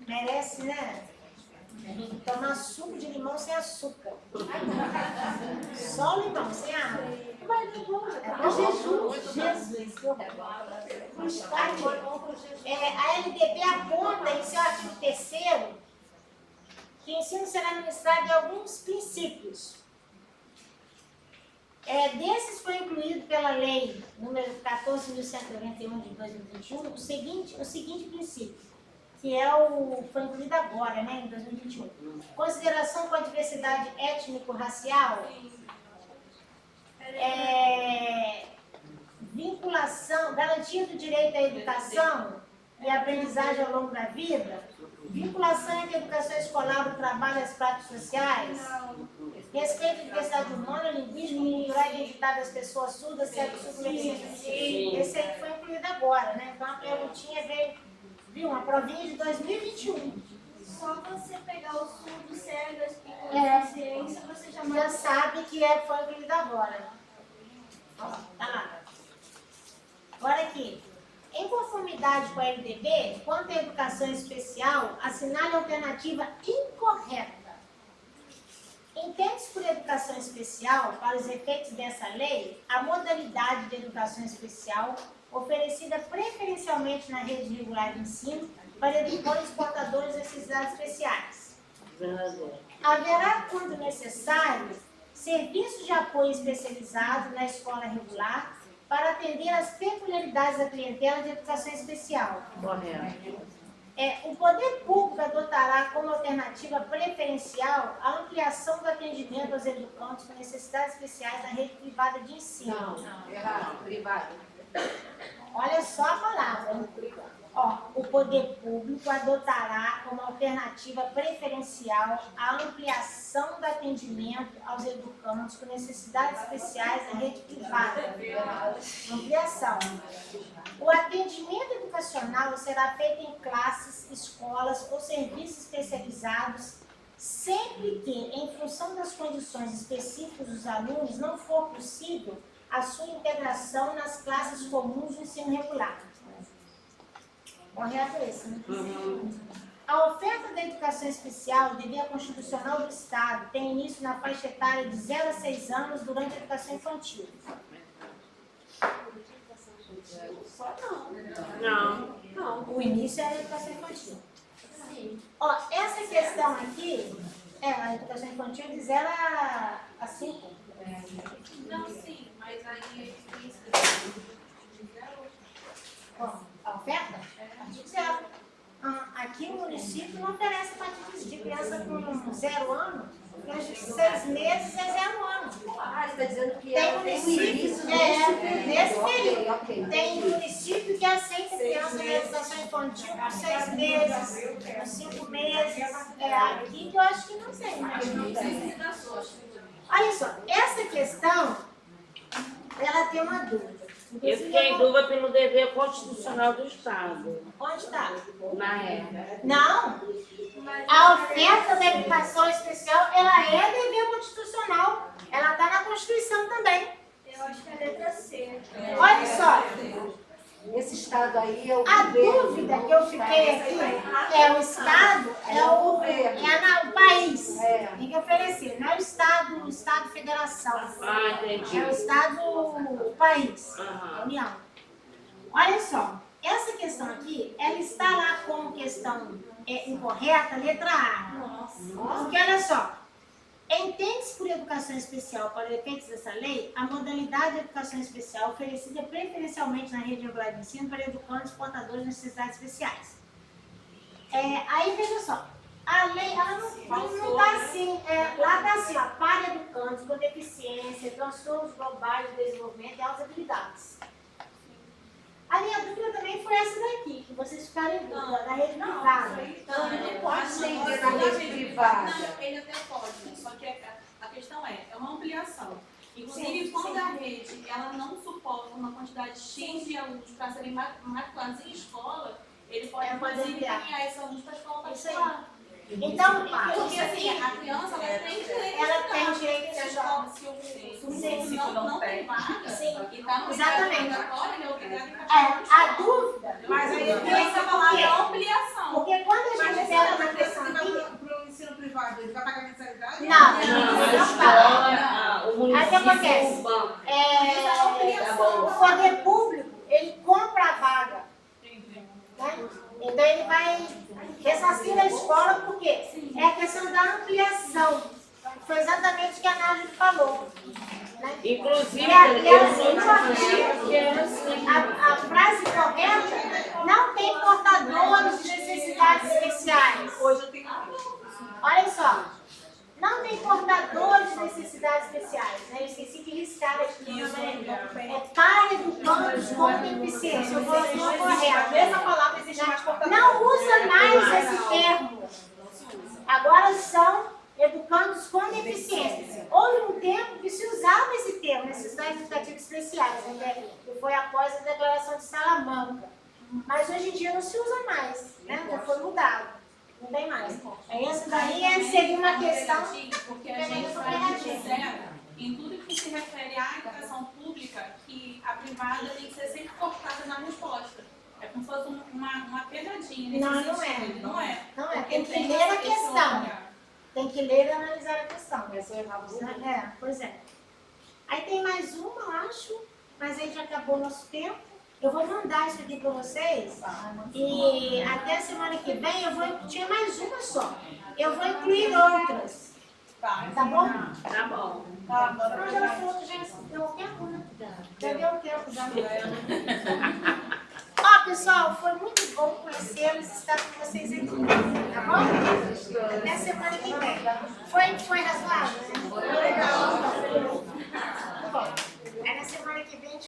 merece, né? Tomar suco de limão sem açúcar. Só limão, sem água. É bom Jesus. Jesus. A LDB aponta em seu artigo 3º que o ensino será ministrado em alguns princípios. Desses foi incluído pela lei número 14.191 de 2021 o seguinte princípio, que foi incluído agora, né, em 2021. Consideração com a diversidade étnico-racial, vinculação, garantia do direito à educação e aprendizagem ao longo da vida, vinculação entre a educação escolar, o trabalho e as práticas sociais, respeito à diversidade humana, linguística, cultural e identidade das pessoas surdas, cegos, surdos, esse aí foi incluído agora, né? Então a perguntinha veio, viu, uma provinha de 2021. Só você pegar o surdo, cegas e com deficiência, você Já sabe que foi incluído agora. Ó, tá lá. Agora aqui. Em conformidade com a LDB, quanto à educação especial, assinale a alternativa incorreta. Entende-se por educação especial, para os efeitos dessa lei, a modalidade de educação especial oferecida preferencialmente na rede regular de ensino para educandos portadores de necessidades especiais. Haverá, quando necessário, serviços de apoio especializado na escola regular para atender às peculiaridades da clientela de educação especial. Correto. O poder público adotará como alternativa preferencial a ampliação do atendimento aos educandos com necessidades especiais na rede privada de ensino. Não, errado, privado. Olha só a palavra. O poder público adotará como alternativa preferencial a ampliação do atendimento aos educandos com necessidades especiais na rede privada. Ampliação. O atendimento educacional será feito em classes, escolas ou serviços especializados, sempre que, em função das condições específicas dos alunos, não for possível a sua integração nas classes comuns do ensino regular. Correto esse, né? A oferta da educação especial, dever constitucional do Estado, tem início na faixa etária de 0 a 6 anos durante a educação infantil. Não. O início é a educação infantil. Sim. Essa questão aqui, a educação infantil de 0 a 5. Não, sim, mas aí A oferta? Artigo 0. Aqui o município não oferece a partir de criança com 0 ano, de 6 meses é 0 ano. Você está dizendo que tem município, nesse período. Okay. Tem município que aceita criança na educação infantil com 6 meses, com 5 meses. Aqui que eu acho que não tem, mas não tem. Olha só, essa questão, ela tem uma dúvida. Eu fiquei em dúvida pelo dever constitucional do Estado. Onde está? Na régua. Não. A oferta da educação especial, ela é dever constitucional. Ela está na Constituição também. Eu acho que é a letra C. Olha só. Esse estado aí é o A governo, dúvida que eu fiquei aqui é o Estado, o país. Tem que oferecer, não é o Estado Federação. Entendi. É o Estado, o país, a União. Olha só, essa questão aqui, ela está lá como questão incorreta, letra A. Porque olha só, entende-se por educação especial, para efeitos dessa lei, a modalidade de educação especial oferecida preferencialmente na rede regular de ensino para educandos portadores de necessidades especiais. Aí veja só, A lei, ela não tá assim, lá tá assim, ó, para educandos com deficiência, transtornos globais de desenvolvimento e altas habilidades. A minha dúvida também foi essa daqui, que vocês ficaram em dúvida, da rede privada. Então, ele não pode ser Não, da rede privada. Não, ele até pode, né? Só que a questão é uma ampliação. Inclusive, Sim, quando sim. a rede ela não suporta uma quantidade X de alunos para serem matriculados em escola, ele pode, Pode inclusive, ampliar. encaminhar esse aluno para a escola Isso aí. particular. Então, Porque assim, a criança ela tem direito Ela a tem estudar. direito Se a a estudar. escola, se o Sim, município não tem vaga, Sim. e está no Exatamente. obrigatório, ele é obrigado a encaminhar a para a escola. dúvida, Mas aí Eu tenho essa palavra ampliação. porque quando a Mas gente esse pega cara uma vai questão aqui, para o ensino privado, ele vai pagar mensalidade? não, A não para. escola, o Aí o que município, acontece? o banco. Tá bom. O poder público, ele compra a vaga. Né? Então ele vai ressarcir a escola, porque é a questão da ampliação. Foi exatamente o que a Nádia falou. Né? Inclusive, Eu sou no artigo, a frase correta, não tem portadores de necessidades especiais. Hoje eu tenho. Olha só, não tem portadores de necessidades especiais. Né? Eu esqueci de riscar aqui. É para educandos com deficiência. Eu coloquei uma A correta. mesma palavra existe mais portador. Não usa mais esse termo. Agora são educandos com deficiência. Houve um tempo que se usava esse termo, necessidades educativas especiais, né? Que foi após a declaração de Salamanca. Mas hoje em dia não se usa mais, né? Já foi mudado. Não tem mais. Essa daí seria uma questão. Porque a gente faz de zero em tudo que se refere à educação pública, que a privada tem que ser sempre cortada na resposta. É como se fosse uma pegadinha nesse Não, não sentido. é. Não é. Não é, Porque tem que ler a esse questão. olhar. Tem que ler e analisar a questão. Pois é. Aí tem mais uma, eu acho, mas aí já acabou o nosso tempo. Eu vou mandar isso aqui para vocês. E até a semana que vem eu vou. Tinha mais uma só. Eu vou incluir outras. Tá bom? Tá bom. Não, já falou que já deu o tempo, né? Já deu o tempo, já. Ó, pessoal, foi muito bom conhecê-los e estar com vocês aqui. Tá bom? Até semana que vem. Foi razoável, né?